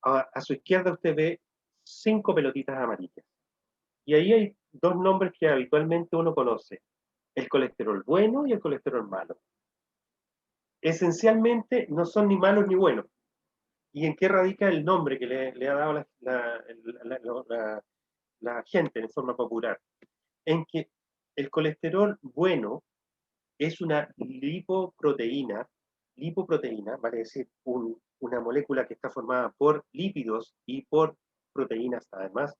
S3: A su izquierda usted ve 5 pelotitas amarillas. Y ahí hay dos nombres que habitualmente uno conoce: el colesterol bueno y el colesterol malo. Esencialmente no son ni malos ni buenos. ¿Y en qué radica el nombre que le ha dado la gente en forma popular? En que el colesterol bueno es una lipoproteína, vale decir, una molécula que está formada por lípidos y por proteínas además,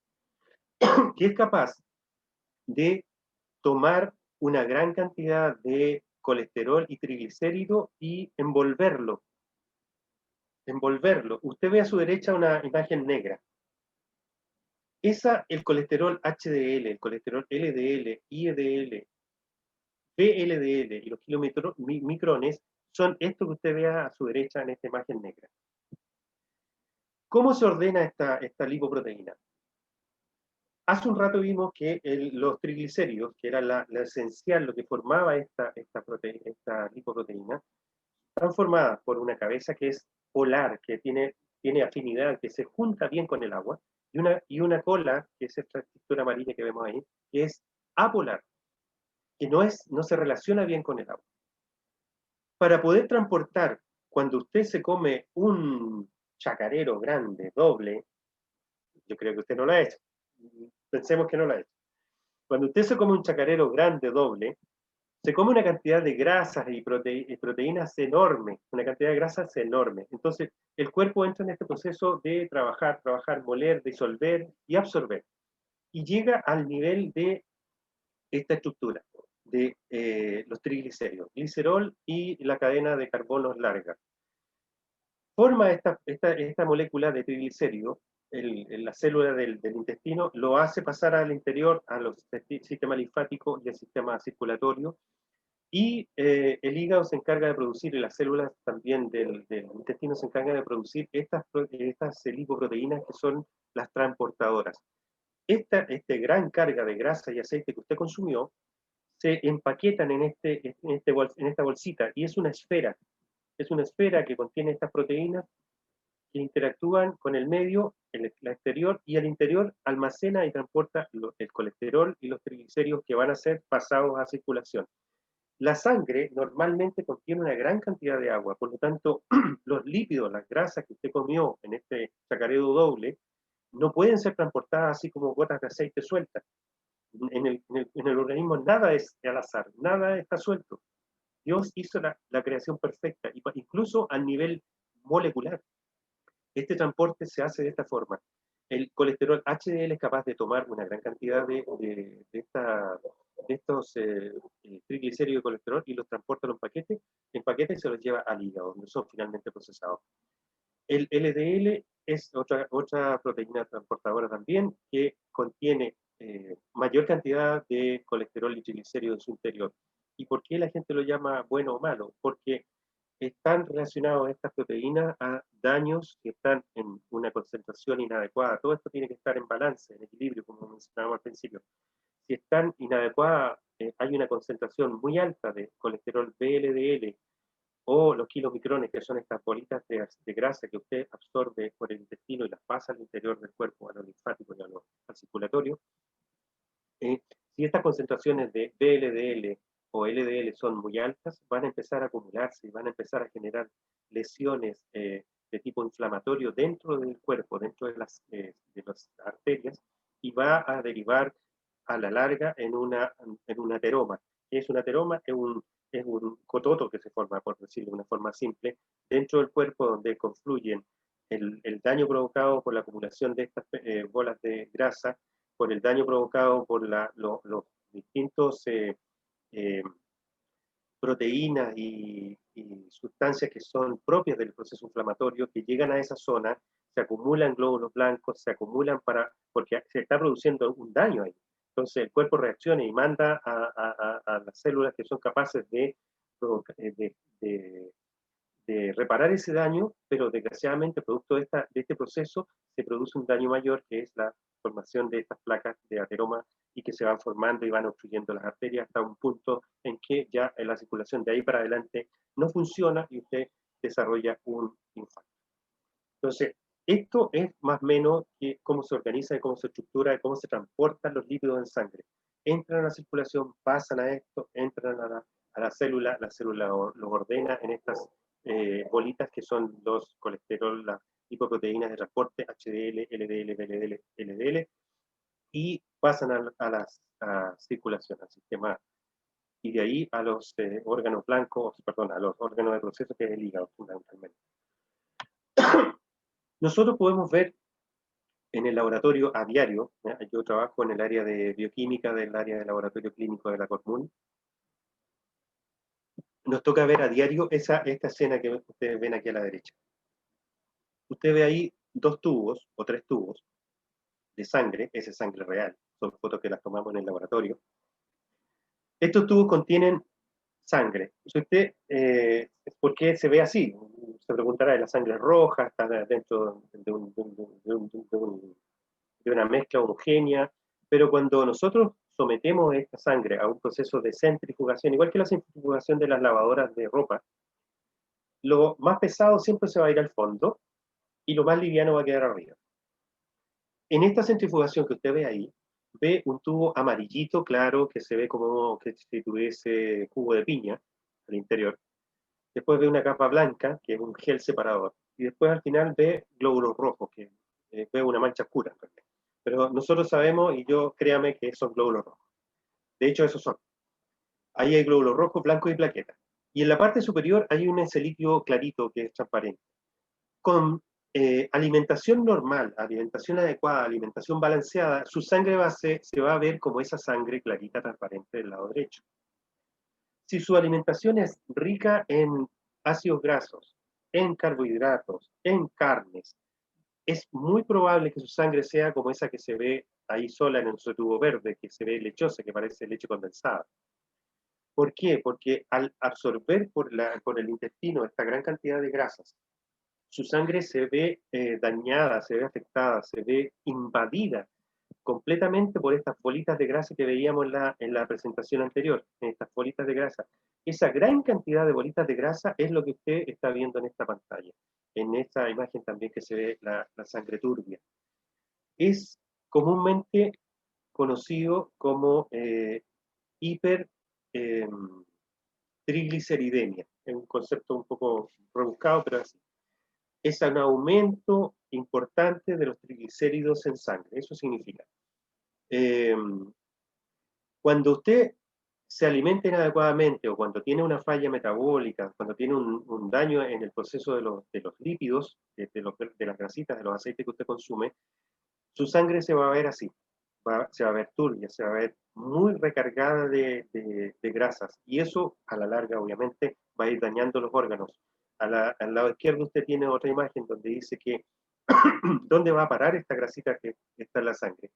S3: que es capaz de tomar una gran cantidad de colesterol y triglicérido y envolverlo. Usted ve a su derecha una imagen negra. El colesterol HDL, el colesterol LDL, ILDL, VLDL y los kilomicrones son esto que usted ve a su derecha en esta imagen negra. ¿Cómo se ordena esta lipoproteína? Hace un rato vimos que los triglicéridos, que era la esencial, lo que formaba esta lipoproteína, están formadas por una cabeza que es polar, que tiene afinidad, que se junta bien con el agua, y una cola, que es esta estructura amarilla que vemos ahí, que es apolar, que no se relaciona bien con el agua. Para poder transportar, cuando usted se come un chacarero grande, doble, yo creo que usted no lo ha hecho, pensemos que no lo ha hecho. Cuando usted se come un chacarero grande, doble, se come una cantidad de grasas y proteínas enorme, una cantidad de grasas enorme. Entonces, el cuerpo entra en este proceso de trabajar, moler, disolver y absorber. Y llega al nivel de esta estructura, de los triglicéridos, glicerol y la cadena de carbonos larga. Forma esta molécula de triglicérido, la célula del intestino, lo hace pasar al interior, a los sistemas linfáticos y al sistema circulatorio, Y el hígado se encarga de producir, y las células también del intestino se encargan de producir estas lipoproteínas que son las transportadoras. Esta gran carga de grasa y aceite que usted consumió se empaquetan en esta bolsita y es una esfera. Es una esfera que contiene estas proteínas que interactúan con el medio, el exterior, y el interior almacena y transporta el colesterol y los triglicéridos que van a ser pasados a circulación. La sangre normalmente contiene una gran cantidad de agua, por lo tanto, los lípidos, las grasas que usted comió en este chacarero doble, no pueden ser transportadas así como gotas de aceite sueltas. En el organismo nada es al azar, nada está suelto. Dios hizo la creación perfecta, incluso a nivel molecular. Este transporte se hace de esta forma. El colesterol HDL es capaz de tomar una gran cantidad de estos triglicéridos de colesterol y los transporta en paquetes y se los lleva al hígado, donde son finalmente procesados. El LDL es otra proteína transportadora también que contiene mayor cantidad de colesterol y triglicéridos en su interior. ¿Y por qué la gente lo llama bueno o malo? Porque están relacionados estas proteínas a daños que están en una concentración inadecuada. Todo esto tiene que estar en balance, en equilibrio, como mencionábamos al principio. Si están inadecuadas, hay una concentración muy alta de colesterol VLDL o los kilomicrones, que son estas bolitas de grasa que usted absorbe por el intestino y las pasa al interior del cuerpo, a lo linfático y al circulatorio. Si estas concentraciones de VLDL o LDL son muy altas, van a empezar a acumularse y van a empezar a generar lesiones de tipo inflamatorio dentro del cuerpo, dentro de las arterias, y va a derivar a la larga en un ateroma. ¿Qué es un ateroma? Es un cototo que se forma, por decirlo de una forma simple, dentro del cuerpo donde confluyen el daño provocado por la acumulación de estas bolas de grasa, por el daño provocado por los distintos eh, proteínas y sustancias que son propias del proceso inflamatorio, que llegan a esa zona, se acumulan glóbulos blancos, se acumulan porque se está produciendo un daño ahí. Entonces el cuerpo reacciona y manda a las células que son capaces de reparar ese daño, pero desgraciadamente producto de este proceso se produce un daño mayor, que es la formación de estas placas de ateroma y que se van formando y van obstruyendo las arterias hasta un punto en que ya la circulación de ahí para adelante no funciona y usted desarrolla un infarto. Entonces, esto es más o menos cómo se organiza, cómo se estructura, cómo se transportan los lípidos en sangre. Entran a la circulación, pasan a esto, entran a la célula los ordena en estas bolitas que son los colesterol, las lipoproteínas de transporte, HDL, LDL, VLDL, LDL, y pasan a circulación, al sistema, y de ahí a los órganos blancos, perdón, a los órganos de proceso, que es el hígado, fundamentalmente. Nosotros podemos ver en el laboratorio a diario, yo trabajo en el área de bioquímica del área de laboratorio clínico de la Cormún, nos toca ver a diario esta escena que ustedes ven aquí a la derecha. Usted ve ahí 2 tubos o 3 tubos de sangre, esa es sangre real, son fotos que las tomamos en el laboratorio. Estos tubos contienen sangre. Si usted, ¿por qué se ve así? Se preguntará, ¿la sangre roja está dentro de una mezcla homogénea? Pero cuando nosotros sometemos esta sangre a un proceso de centrifugación, igual que la centrifugación de las lavadoras de ropa, lo más pesado siempre se va a ir al fondo y lo más liviano va a quedar arriba. En esta centrifugación que usted ve ahí, ve un tubo amarillito claro que se ve como que si tuviese jugo de piña al interior. Después ve una capa blanca, que es un gel separador. Y después al final ve glóbulos rojos, que ve una mancha oscura en realidad. Pero nosotros sabemos, y yo créame que son glóbulos rojos. De hecho, esos son. Ahí hay glóbulos rojos, blancos y plaquetas. Y en la parte superior hay un líquido clarito que es transparente. Con alimentación normal, alimentación adecuada, alimentación balanceada, su sangre se va a ver como esa sangre clarita transparente del lado derecho. Si su alimentación es rica en ácidos grasos, en carbohidratos, en carnes, es muy probable que su sangre sea como esa que se ve ahí sola en nuestro tubo verde, que se ve lechosa, que parece leche condensada. ¿Por qué? Porque al absorber por el intestino esta gran cantidad de grasas, su sangre se ve dañada, se ve afectada, se ve invadida completamente por estas bolitas de grasa que veíamos en la presentación anterior, en estas bolitas de grasa. Esa gran cantidad de bolitas de grasa es lo que usted está viendo en esta pantalla, en esta imagen también que se ve la sangre turbia. Es comúnmente conocido como hiper eh, trigliceridemia. Es un concepto un poco rebuscado, pero así. Es un aumento importante de los triglicéridos en sangre. Eso significa. Eh, Cuando usted se alimenta inadecuadamente o cuando tiene una falla metabólica, cuando tiene un daño en el proceso de los lípidos, de las grasitas, de los aceites que usted consume, su sangre se va a ver así, se va a ver turbia, se va a ver muy recargada de grasas y eso a la larga obviamente va a ir dañando los órganos. Al lado izquierdo usted tiene otra imagen donde dice que ¿dónde va a parar esta grasita que está en la sangre?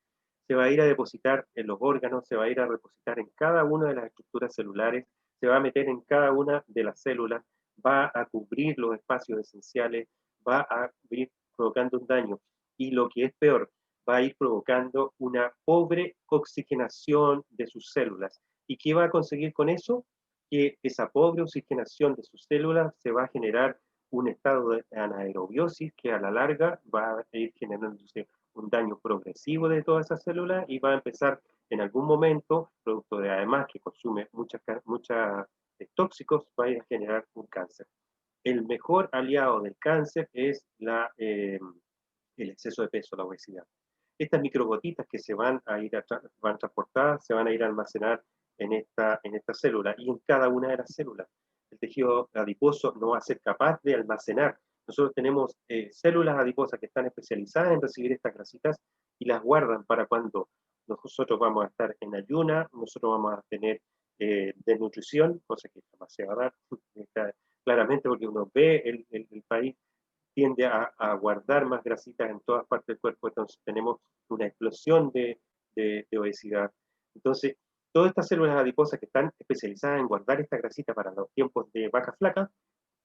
S3: Se va a ir a depositar en los órganos, se va a ir a depositar en cada una de las estructuras celulares, se va a meter en cada una de las células, va a cubrir los espacios esenciales, va a ir provocando un daño. Y lo que es peor, va a ir provocando una pobre oxigenación de sus células. ¿Y qué va a conseguir con eso? Que esa pobre oxigenación de sus células se va a generar un estado de anaerobiosis que a la larga va a ir generándose un daño progresivo de todas esas células y va a empezar en algún momento, producto de además que consume muchos tóxicos, va a ir a generar un cáncer. El mejor aliado del cáncer es el exceso de peso, la obesidad. Estas microgotitas que se van a ir van transportadas, se van a ir a almacenar en esta célula y en cada una de las células. El tejido adiposo no va a ser capaz de almacenar. Nosotros tenemos células adiposas que están especializadas en recibir estas grasitas y las guardan para cuando nosotros vamos a estar en ayuna, nosotros vamos a tener desnutrición, cosa que jamás se va a dar, claramente porque uno ve el país tiende a guardar más grasitas en todas partes del cuerpo, entonces tenemos una explosión de obesidad. Entonces, todas estas células adiposas que están especializadas en guardar esta grasita para los tiempos de vaca flaca,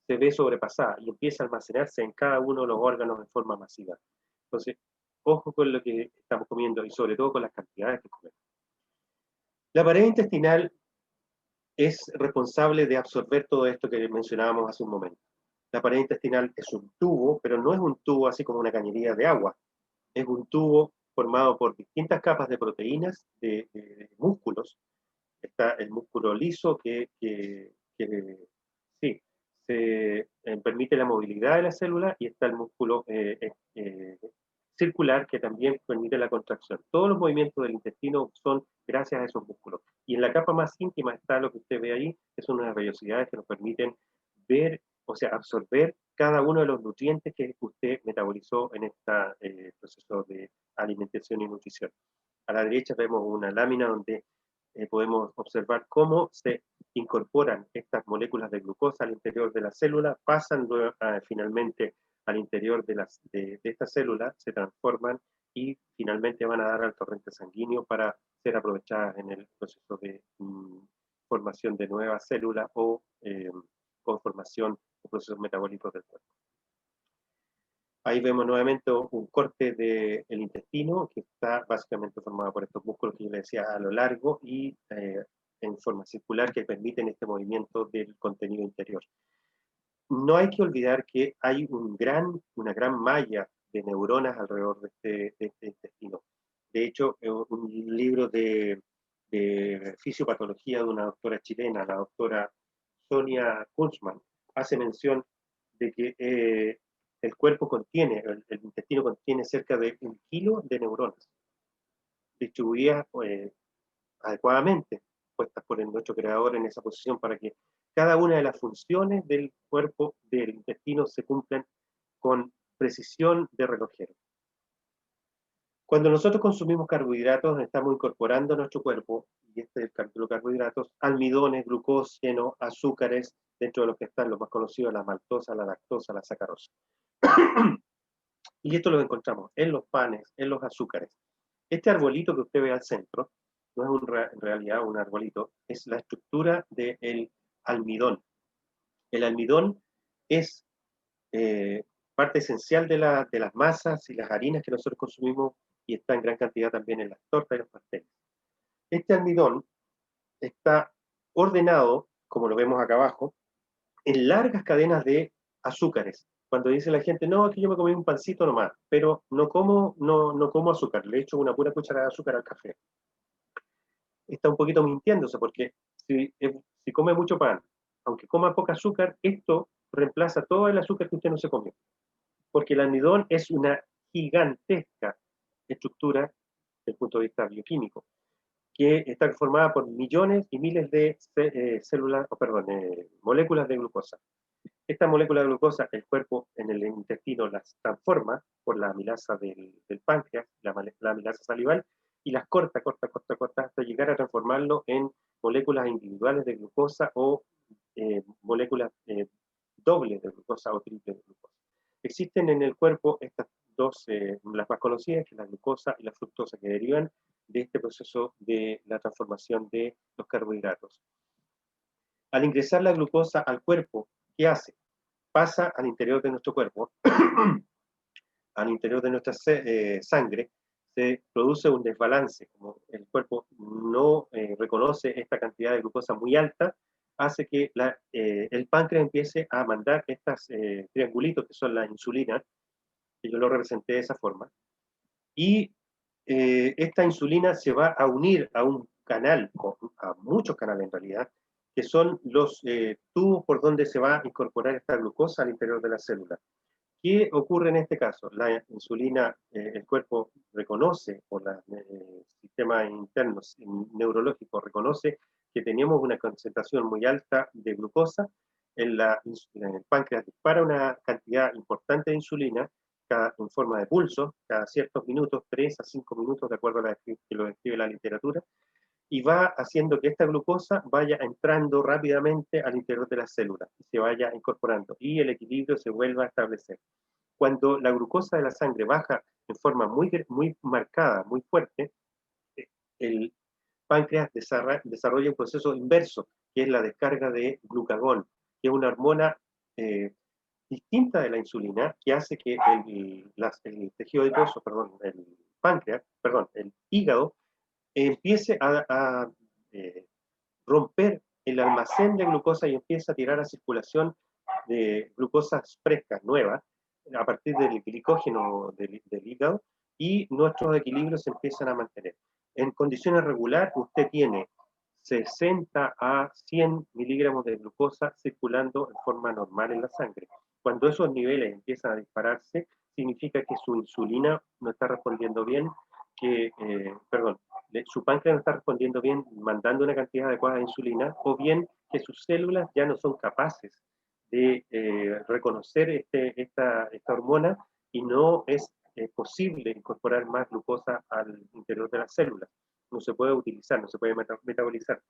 S3: se ve sobrepasada y empieza a almacenarse en cada uno de los órganos de forma masiva. Entonces, ojo con lo que estamos comiendo y sobre todo con las cantidades que comemos. La pared intestinal es responsable de absorber todo esto que mencionábamos hace un momento. La pared intestinal es un tubo, pero no es un tubo así como una cañería de agua. Es un tubo formado por distintas capas de proteínas, de músculos. Está el músculo liso que sí, permite la movilidad de la célula y está el músculo circular que también permite la contracción. Todos los movimientos del intestino son gracias a esos músculos. Y en la capa más íntima está lo que usted ve ahí, que son unas vellosidades que nos permiten ver, o sea, absorber cada uno de los nutrientes que usted metabolizó en este proceso de alimentación y nutrición. A la derecha vemos una lámina donde podemos observar cómo se incorporan estas moléculas de glucosa al interior de la célula, pasan finalmente al interior de esta célula, se transforman y finalmente van a dar al torrente sanguíneo para ser aprovechadas en el proceso de formación de nuevas células o formación de procesos metabólicos del cuerpo. Ahí vemos nuevamente un corte del intestino que está básicamente formado por estos músculos que yo le decía a lo largo y en forma circular que permiten este movimiento del contenido interior. No hay que olvidar que hay una gran malla de neuronas alrededor de este intestino. De hecho, un libro de fisiopatología de una doctora chilena, la doctora Sonia Kunzmann, hace mención de que el cuerpo contiene, el intestino contiene cerca de 1 kilo de neuronas, distribuidas adecuadamente, puestas por nuestro creador en esa posición para que cada una de las funciones del cuerpo, del intestino, se cumplan con precisión de relojero. Cuando nosotros consumimos carbohidratos, estamos incorporando a nuestro cuerpo, y este es el capítulo de carbohidratos, almidones, glucógeno, azúcares, dentro de los que están los más conocidos, la maltosa, la lactosa, la sacarosa. Y esto lo encontramos en los panes, en los azúcares. Este arbolito que usted ve al centro no es en realidad un arbolito, es la estructura del almidón. El almidón es parte esencial de las masas y las harinas que nosotros consumimos y está en gran cantidad también en las tortas y los pasteles. Este almidón está ordenado, como lo vemos acá abajo, en largas cadenas de azúcares. Cuando dice la gente, no, aquí yo me comí un pancito nomás, pero no como azúcar, le echo una pura cucharada de azúcar al café. Está un poquito mintiéndose, porque si come mucho pan, aunque coma poca azúcar, esto reemplaza todo el azúcar que usted no se comió. Porque el almidón es una gigantesca estructura desde el punto de vista bioquímico, que está formada por millones y miles de moléculas de glucosa. Esta molécula de glucosa, el cuerpo en el intestino las transforma por la amilasa del páncreas, la amilasa salival, y las corta hasta llegar a transformarlo en moléculas individuales de glucosa o moléculas dobles de glucosa o triples de glucosa. Existen en el cuerpo estas dos, las más conocidas, que es la glucosa y la fructosa, que derivan de este proceso de la transformación de los carbohidratos. Al ingresar la glucosa al cuerpo, ¿qué hace? Pasa al interior de nuestro cuerpo, al interior de nuestra sangre, se produce un desbalance, como el cuerpo no reconoce esta cantidad de glucosa muy alta, hace que el páncreas empiece a mandar estos triangulitos que son la insulina, que yo lo representé de esa forma, y esta insulina se va a unir a un canal, a muchos canales en realidad, que son los tubos por donde se va a incorporar esta glucosa al interior de la célula. ¿Qué ocurre en este caso? La insulina, el cuerpo reconoce, por los sistemas internos neurológicos, reconoce que teníamos una concentración muy alta de glucosa, en el páncreas dispara una cantidad importante de insulina en forma de pulso, cada ciertos minutos, 3 a 5 minutos, de acuerdo a que lo describe la literatura, y va haciendo que esta glucosa vaya entrando rápidamente al interior de las células y se vaya incorporando, y el equilibrio se vuelva a establecer. Cuando la glucosa de la sangre baja en forma muy marcada, muy fuerte, el páncreas desarrolla un proceso inverso, que es la descarga de glucagón, que es una hormona distinta de la insulina, que hace que el tejido adiposo, el páncreas, el hígado, empiece a romper el almacén de glucosa y empieza a tirar a circulación de glucosas frescas, nuevas, a partir del glicógeno del hígado, y nuestros equilibrios se empiezan a mantener. En condiciones regulares, usted tiene 60 a 100 miligramos de glucosa circulando en forma normal en la sangre. Cuando esos niveles empiezan a dispararse, significa que su insulina no está respondiendo bien, su páncreas no está respondiendo bien, mandando una cantidad adecuada de insulina, o bien que sus células ya no son capaces de reconocer esta hormona y no es posible incorporar más glucosa al interior de las células. No se puede utilizar, no se puede metabolizar.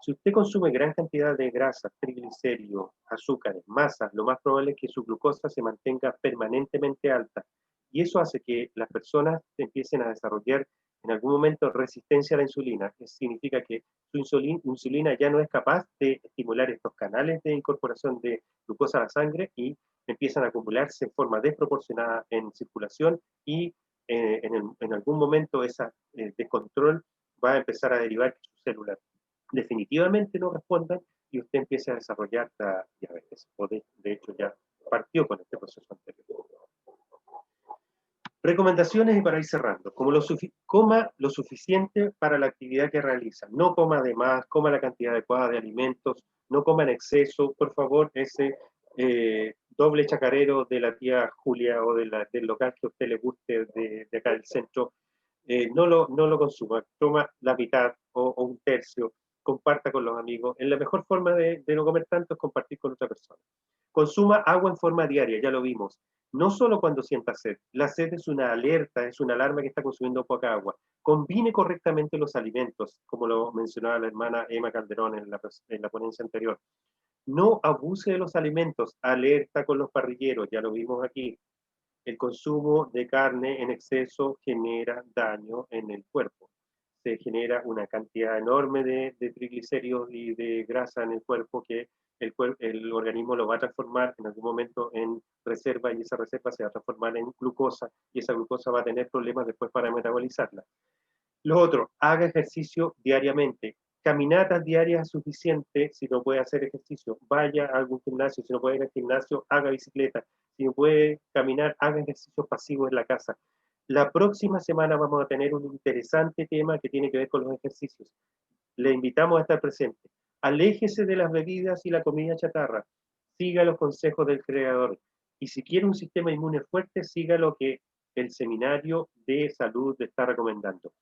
S3: Si usted consume gran cantidad de grasas, triglicéridos, azúcares, masas, lo más probable es que su glucosa se mantenga permanentemente alta. Y eso hace que las personas empiecen a desarrollar en algún momento resistencia a la insulina, que significa que su insulina ya no es capaz de estimular estos canales de incorporación de glucosa a la sangre y empiezan a acumularse en forma desproporcionada en circulación y en algún momento ese descontrol va a empezar a derivar que sus células definitivamente no respondan y usted empiece a desarrollar diabetes, o de hecho ya partió con este proceso anterior. Recomendaciones y para ir cerrando. Coma lo suficiente para la actividad que realiza. No coma de más, coma la cantidad adecuada de alimentos, no coma en exceso. Por favor, ese doble chacarero de la tía Julia o del local que a usted le guste de acá del centro, no lo consuma. Toma la mitad o un tercio, comparta con los amigos. La mejor forma de no comer tanto es compartir con otra persona. Consuma agua en forma diaria, ya lo vimos. No solo cuando sienta sed. La sed es una alerta, es una alarma que está consumiendo poca agua. Combine correctamente los alimentos, como lo mencionaba la hermana Emma Calderón en la ponencia anterior. No abuse de los alimentos. Alerta con los parrilleros, ya lo vimos aquí. El consumo de carne en exceso genera daño en el cuerpo. se genera una cantidad enorme de triglicéridos y de grasa en el cuerpo que el organismo lo va a transformar en algún momento en reserva, y esa reserva se va a transformar en glucosa, y esa glucosa va a tener problemas después para metabolizarla. Lo otro, haga ejercicio diariamente. Caminatas diarias es suficiente. Si no puede hacer ejercicio, vaya a algún gimnasio. Si no puede ir al gimnasio, haga bicicleta. Si no puede caminar, haga ejercicios pasivos en la casa. La próxima semana vamos a tener un interesante tema que tiene que ver con los ejercicios. Le invitamos a estar presente. Aléjese de las bebidas y la comida chatarra. Siga los consejos del creador. Y si quiere un sistema inmune fuerte, siga lo que el seminario de salud le está recomendando.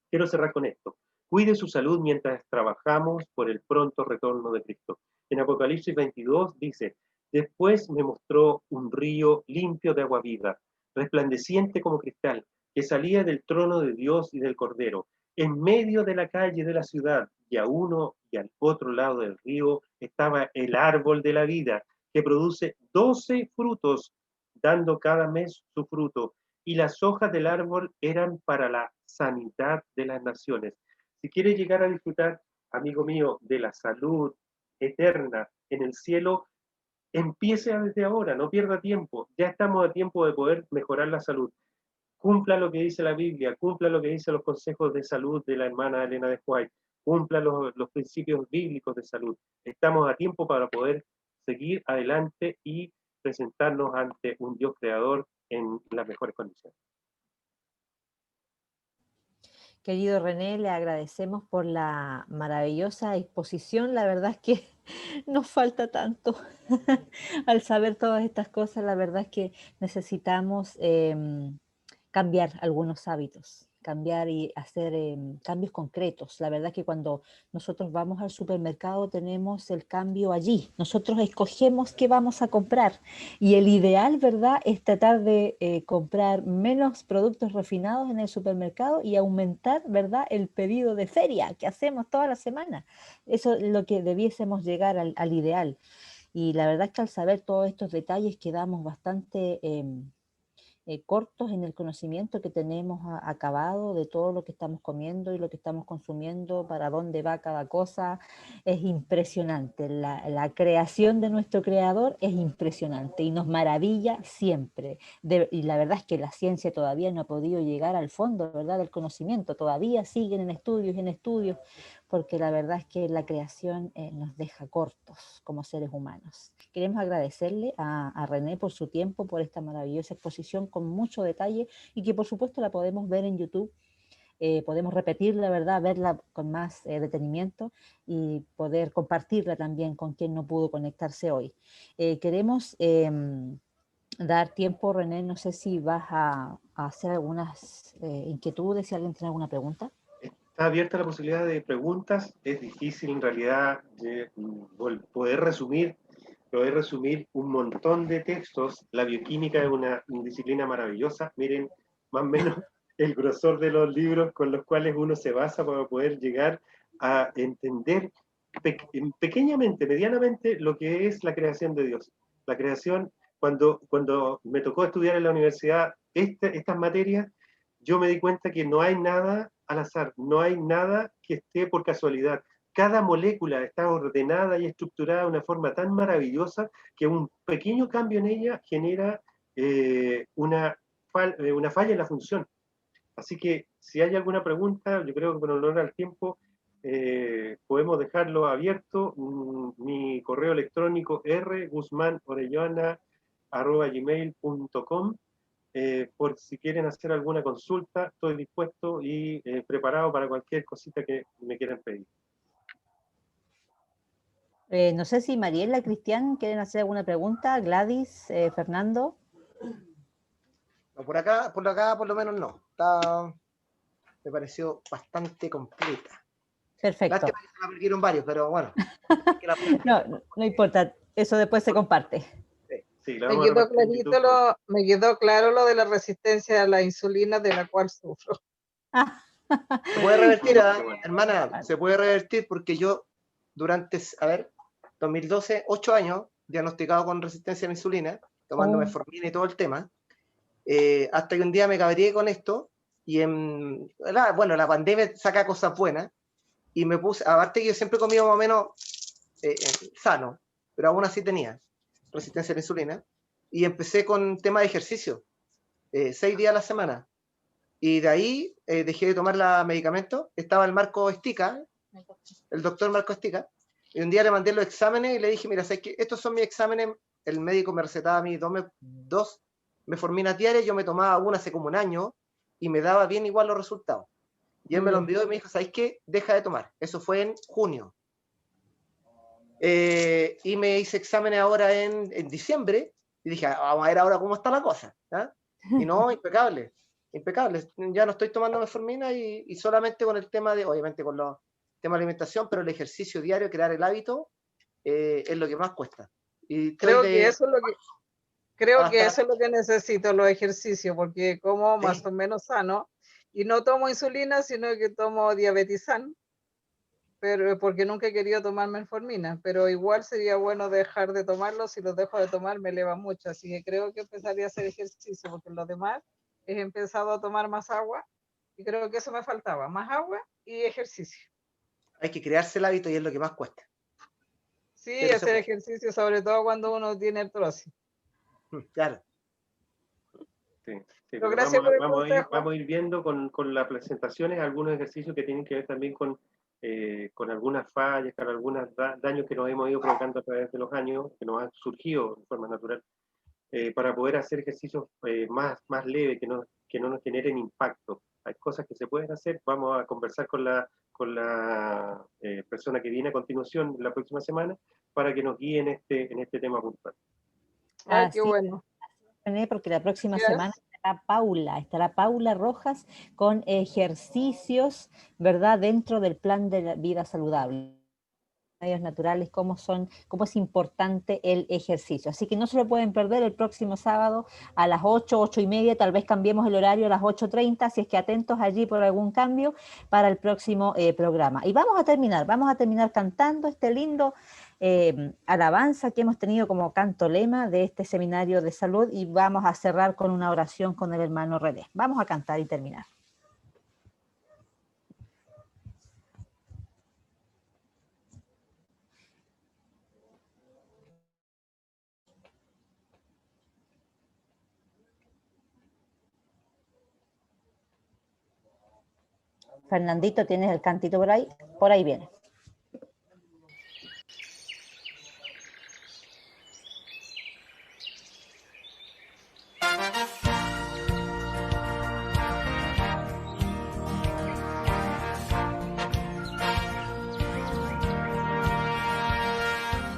S3: Quiero cerrar con esto. Cuide su salud mientras trabajamos por el pronto retorno de Cristo. En Apocalipsis 22 dice, después me mostró un río limpio de agua viva, resplandeciente como cristal, que salía del trono de Dios y del Cordero. En medio de la calle de la ciudad, y a uno y al otro lado del río, estaba el árbol de la vida, que produce 12 frutos, dando cada mes su fruto, y las hojas del árbol eran para la sanidad de las naciones. Si quieres llegar a disfrutar, amigo mío, de la salud eterna en el cielo, empiece desde ahora, no pierda tiempo. Ya estamos a tiempo de poder mejorar la salud. Cumpla lo que dice la Biblia, cumpla lo que dicen los consejos de salud de la hermana Elena de White, cumpla los principios bíblicos de salud. Estamos a tiempo para poder seguir adelante y presentarnos ante un Dios creador en las mejores condiciones.
S2: Querido René, le agradecemos por la maravillosa exposición. La verdad es que nos falta tanto. Al saber todas estas cosas, la verdad es que necesitamos cambiar algunos hábitos, cambiar y hacer cambios concretos. La verdad es que cuando nosotros vamos al supermercado tenemos el cambio allí. Nosotros escogemos qué vamos a comprar y el ideal, ¿verdad?, es tratar de comprar menos productos refinados en el supermercado y aumentar, ¿verdad?, el pedido de feria que hacemos toda la semana. Eso es lo que debiésemos llegar al ideal. Y la verdad es que al saber todos estos detalles quedamos bastante cortos en el conocimiento que tenemos acabado de todo lo que estamos comiendo y lo que estamos consumiendo, para dónde va cada cosa. Es impresionante. La creación de nuestro creador es impresionante y nos maravilla siempre. Y la verdad es que la ciencia todavía no ha podido llegar al fondo, ¿verdad?, del conocimiento. Todavía siguen en estudios, porque la verdad es que la creación nos deja cortos como seres humanos. Queremos agradecerle a René por su tiempo, por esta maravillosa exposición con mucho detalle y que por supuesto la podemos ver en YouTube. Podemos repetirla, ¿verdad?, verla con más detenimiento y poder compartirla también con quien no pudo conectarse hoy. Queremos dar tiempo, René, no sé si vas a hacer algunas inquietudes, si alguien tiene alguna pregunta.
S3: Está abierta la posibilidad de preguntas. Es difícil en realidad poder resumir un montón de textos. La bioquímica es una disciplina maravillosa. Miren más o menos el grosor de los libros con los cuales uno se basa para poder llegar a entender pequeñamente, medianamente, lo que es la creación de Dios. La creación, cuando me tocó estudiar en la universidad estas materias, yo me di cuenta que no hay nada al azar, no hay nada que esté por casualidad. Cada molécula está ordenada y estructurada de una forma tan maravillosa que un pequeño cambio en ella genera una falla en la función. Así que si hay alguna pregunta, yo creo que por honor al tiempo podemos dejarlo abierto. Mi correo electrónico rguzmanorellana@gmail.com. Por si quieren hacer alguna consulta, estoy dispuesto y preparado para cualquier cosita que me quieran pedir.
S2: No sé si Mariela, Cristian, quieren hacer alguna pregunta. Gladys, Fernando.
S5: No, por acá por lo menos no. Me pareció bastante completa.
S2: Perfecto.
S5: Lástima que se la perdieron varios, pero bueno.
S2: No importa, eso después se comparte.
S3: Sí,
S6: me quedó claro lo de la resistencia a la insulina, de la cual sufro.
S5: Se puede revertir, hermana, se puede revertir, porque yo durante, 2012, 8 años, diagnosticado con resistencia a la insulina, tomando metformina y todo el tema, hasta que un día me cabreé con esto Y bueno, la pandemia saca cosas buenas, y me puse, aparte que yo siempre he comido más o menos sano, pero aún así tenía resistencia a la insulina, y empecé con tema de ejercicio, 6 días a la semana, y de ahí dejé de tomar los medicamentos. Estaba el Marco Estica, el doctor Marco Estica, y un día le mandé los exámenes y le dije, mira, ¿sabes qué? Estos son mis exámenes. El médico me recetaba a mí dos metforminas diarias, yo me tomaba una hace como un año, y me daba bien igual los resultados. Y él me lo envió y me dijo, ¿sabes qué? Deja de tomar. Eso fue en junio. Y me hice exámenes ahora en diciembre, y dije, vamos a ver ahora cómo está la cosa. ¿Ah? Y no, impecable, impecable. Ya no estoy tomando metformina, y solamente con el tema de, obviamente con los temas de alimentación, pero el ejercicio diario, crear el hábito, es lo que más cuesta. Y
S6: Creo que eso es lo que necesito, los ejercicios, porque como más o menos sano, y no tomo insulina, sino que tomo diabetizán, pero porque nunca he querido tomar metformina, pero igual sería bueno dejar de tomarlo. Si los dejo de tomar me eleva mucho, así que creo que empezaría a hacer ejercicio, porque en los demás he empezado a tomar más agua, y creo que eso me faltaba, más agua y ejercicio.
S5: Hay que crearse el hábito, y es lo que más cuesta.
S6: Sí,
S5: Pero
S6: hacer ejercicio, sobre todo cuando uno tiene artrosis.
S5: Claro.
S3: Sí,
S6: Pero gracias por el consejo.
S3: vamos a ir viendo con las presentaciones algunos ejercicios que tienen que ver también con algunas fallas, con algunos daños que nos hemos ido provocando a través de los años, que nos han surgido de forma natural, para poder hacer ejercicios más leves, que no nos generen impacto. Hay cosas que se pueden hacer. Vamos a conversar con la persona que viene a continuación la próxima semana, para que nos guíe en este tema puntual.
S6: Ay, qué bueno.
S2: Porque la próxima semana estará Paula Rojas con ejercicios, ¿verdad? Dentro del plan de la vida saludable. Medios naturales, cómo es importante el ejercicio. Así que no se lo pueden perder el próximo sábado a las 8:30, tal vez cambiemos el horario a las 8:30, si es que atentos allí por algún cambio para el próximo programa. Y vamos a terminar cantando este lindo alabanza que hemos tenido como canto lema de este seminario de salud, y vamos a cerrar con una oración con el hermano René. Vamos a cantar y terminar. Fernandito, ¿tienes el cantito por ahí? Por ahí viene.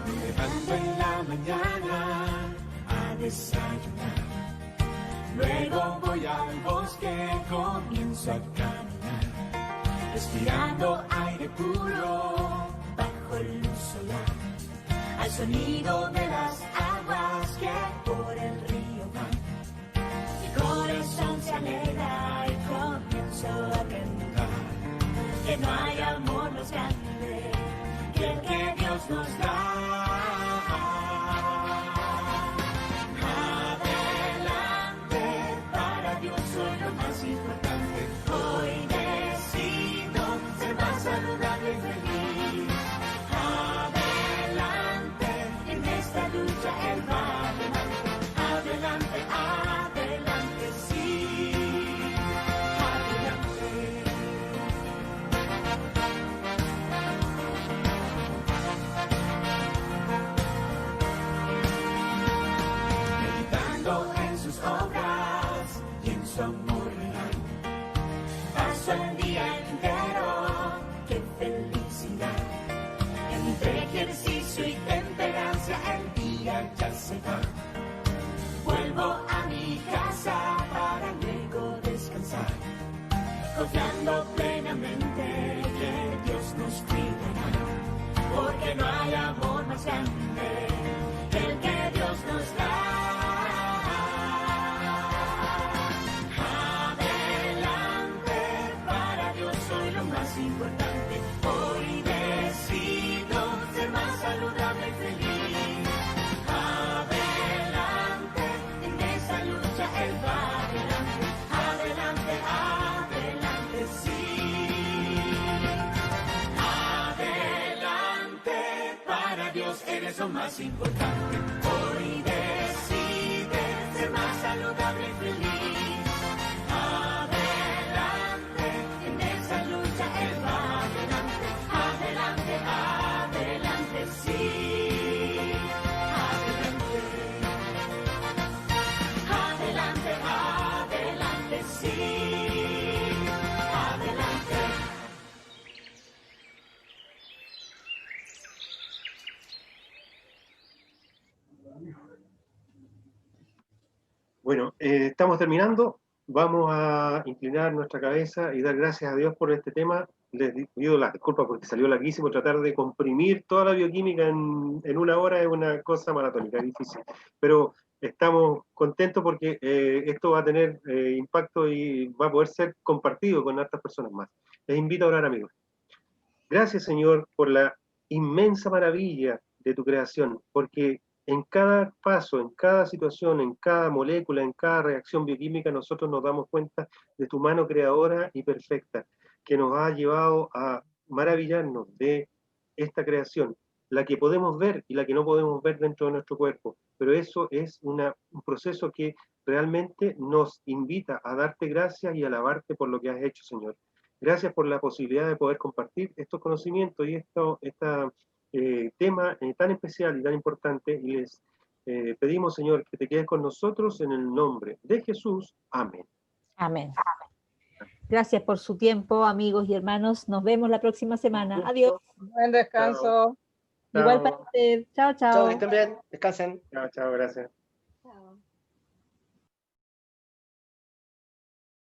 S1: Me levanto en la mañana a desayunar, luego voy al bosque, comienzo a caminar, respirando aire puro bajo el luz solar, al sonido de las aguas que por el río van. Mi corazón se alegra y comienzo a cantar, que no hay amor más grande que el que Dios nos da. Adelante, para Dios soy lo más importante. Hoy decido ser más saludable y feliz. Adelante, en esta lucha Él va adelante. Adelante, adelante, sí. Adelante. Meditando en sus obras y en su amor real, paso el día entero, qué felicidad. Entre ejercicio y temperancia el día ya se va. Vuelvo a mi casa para luego descansar, confiando plenamente que Dios nos cuidará, porque no hay amor más grande que el que Dios nos da. Adelante, para Dios soy lo más importante. Hoy decido ser más saludable y feliz. Adelante, en esa lucha Él va adelante. Adelante, es lo más importante. Hoy decide ser más saludable y feliz. Adelante, en esa lucha él va adelante. Adelante, adelante, sí. Adelante. Adelante, adelante, sí. Adelante.
S3: Bueno, estamos terminando. Vamos a inclinar nuestra cabeza y dar gracias a Dios por este tema. Les pido las disculpas porque salió larguísimo. Tratar de comprimir toda la bioquímica en una hora es una cosa maratónica, es difícil. Pero estamos contentos porque esto va a tener impacto y va a poder ser compartido con otras personas más. Les invito a orar, amigos. Gracias, Señor, por la inmensa maravilla de tu creación, porque en cada paso, en cada situación, en cada molécula, en cada reacción bioquímica, nosotros nos damos cuenta de tu mano creadora y perfecta, que nos ha llevado a maravillarnos de esta creación, la que podemos ver y la que no podemos ver dentro de nuestro cuerpo. Pero eso es un proceso que realmente nos invita a darte gracias y alabarte por lo que has hecho, Señor. Gracias por la posibilidad de poder compartir estos conocimientos y esta tema tan especial y tan importante, y les pedimos, Señor, que te quedes con nosotros en el nombre de Jesús. Amén.
S2: Amén. Gracias por su tiempo, amigos y hermanos. Nos vemos la próxima semana. Adiós.
S6: Buen descanso.
S2: Igual para usted. Chao,
S5: Chao,
S2: chao.
S5: que estén bien, descansen.
S3: Chao, chao, gracias.
S2: Chao.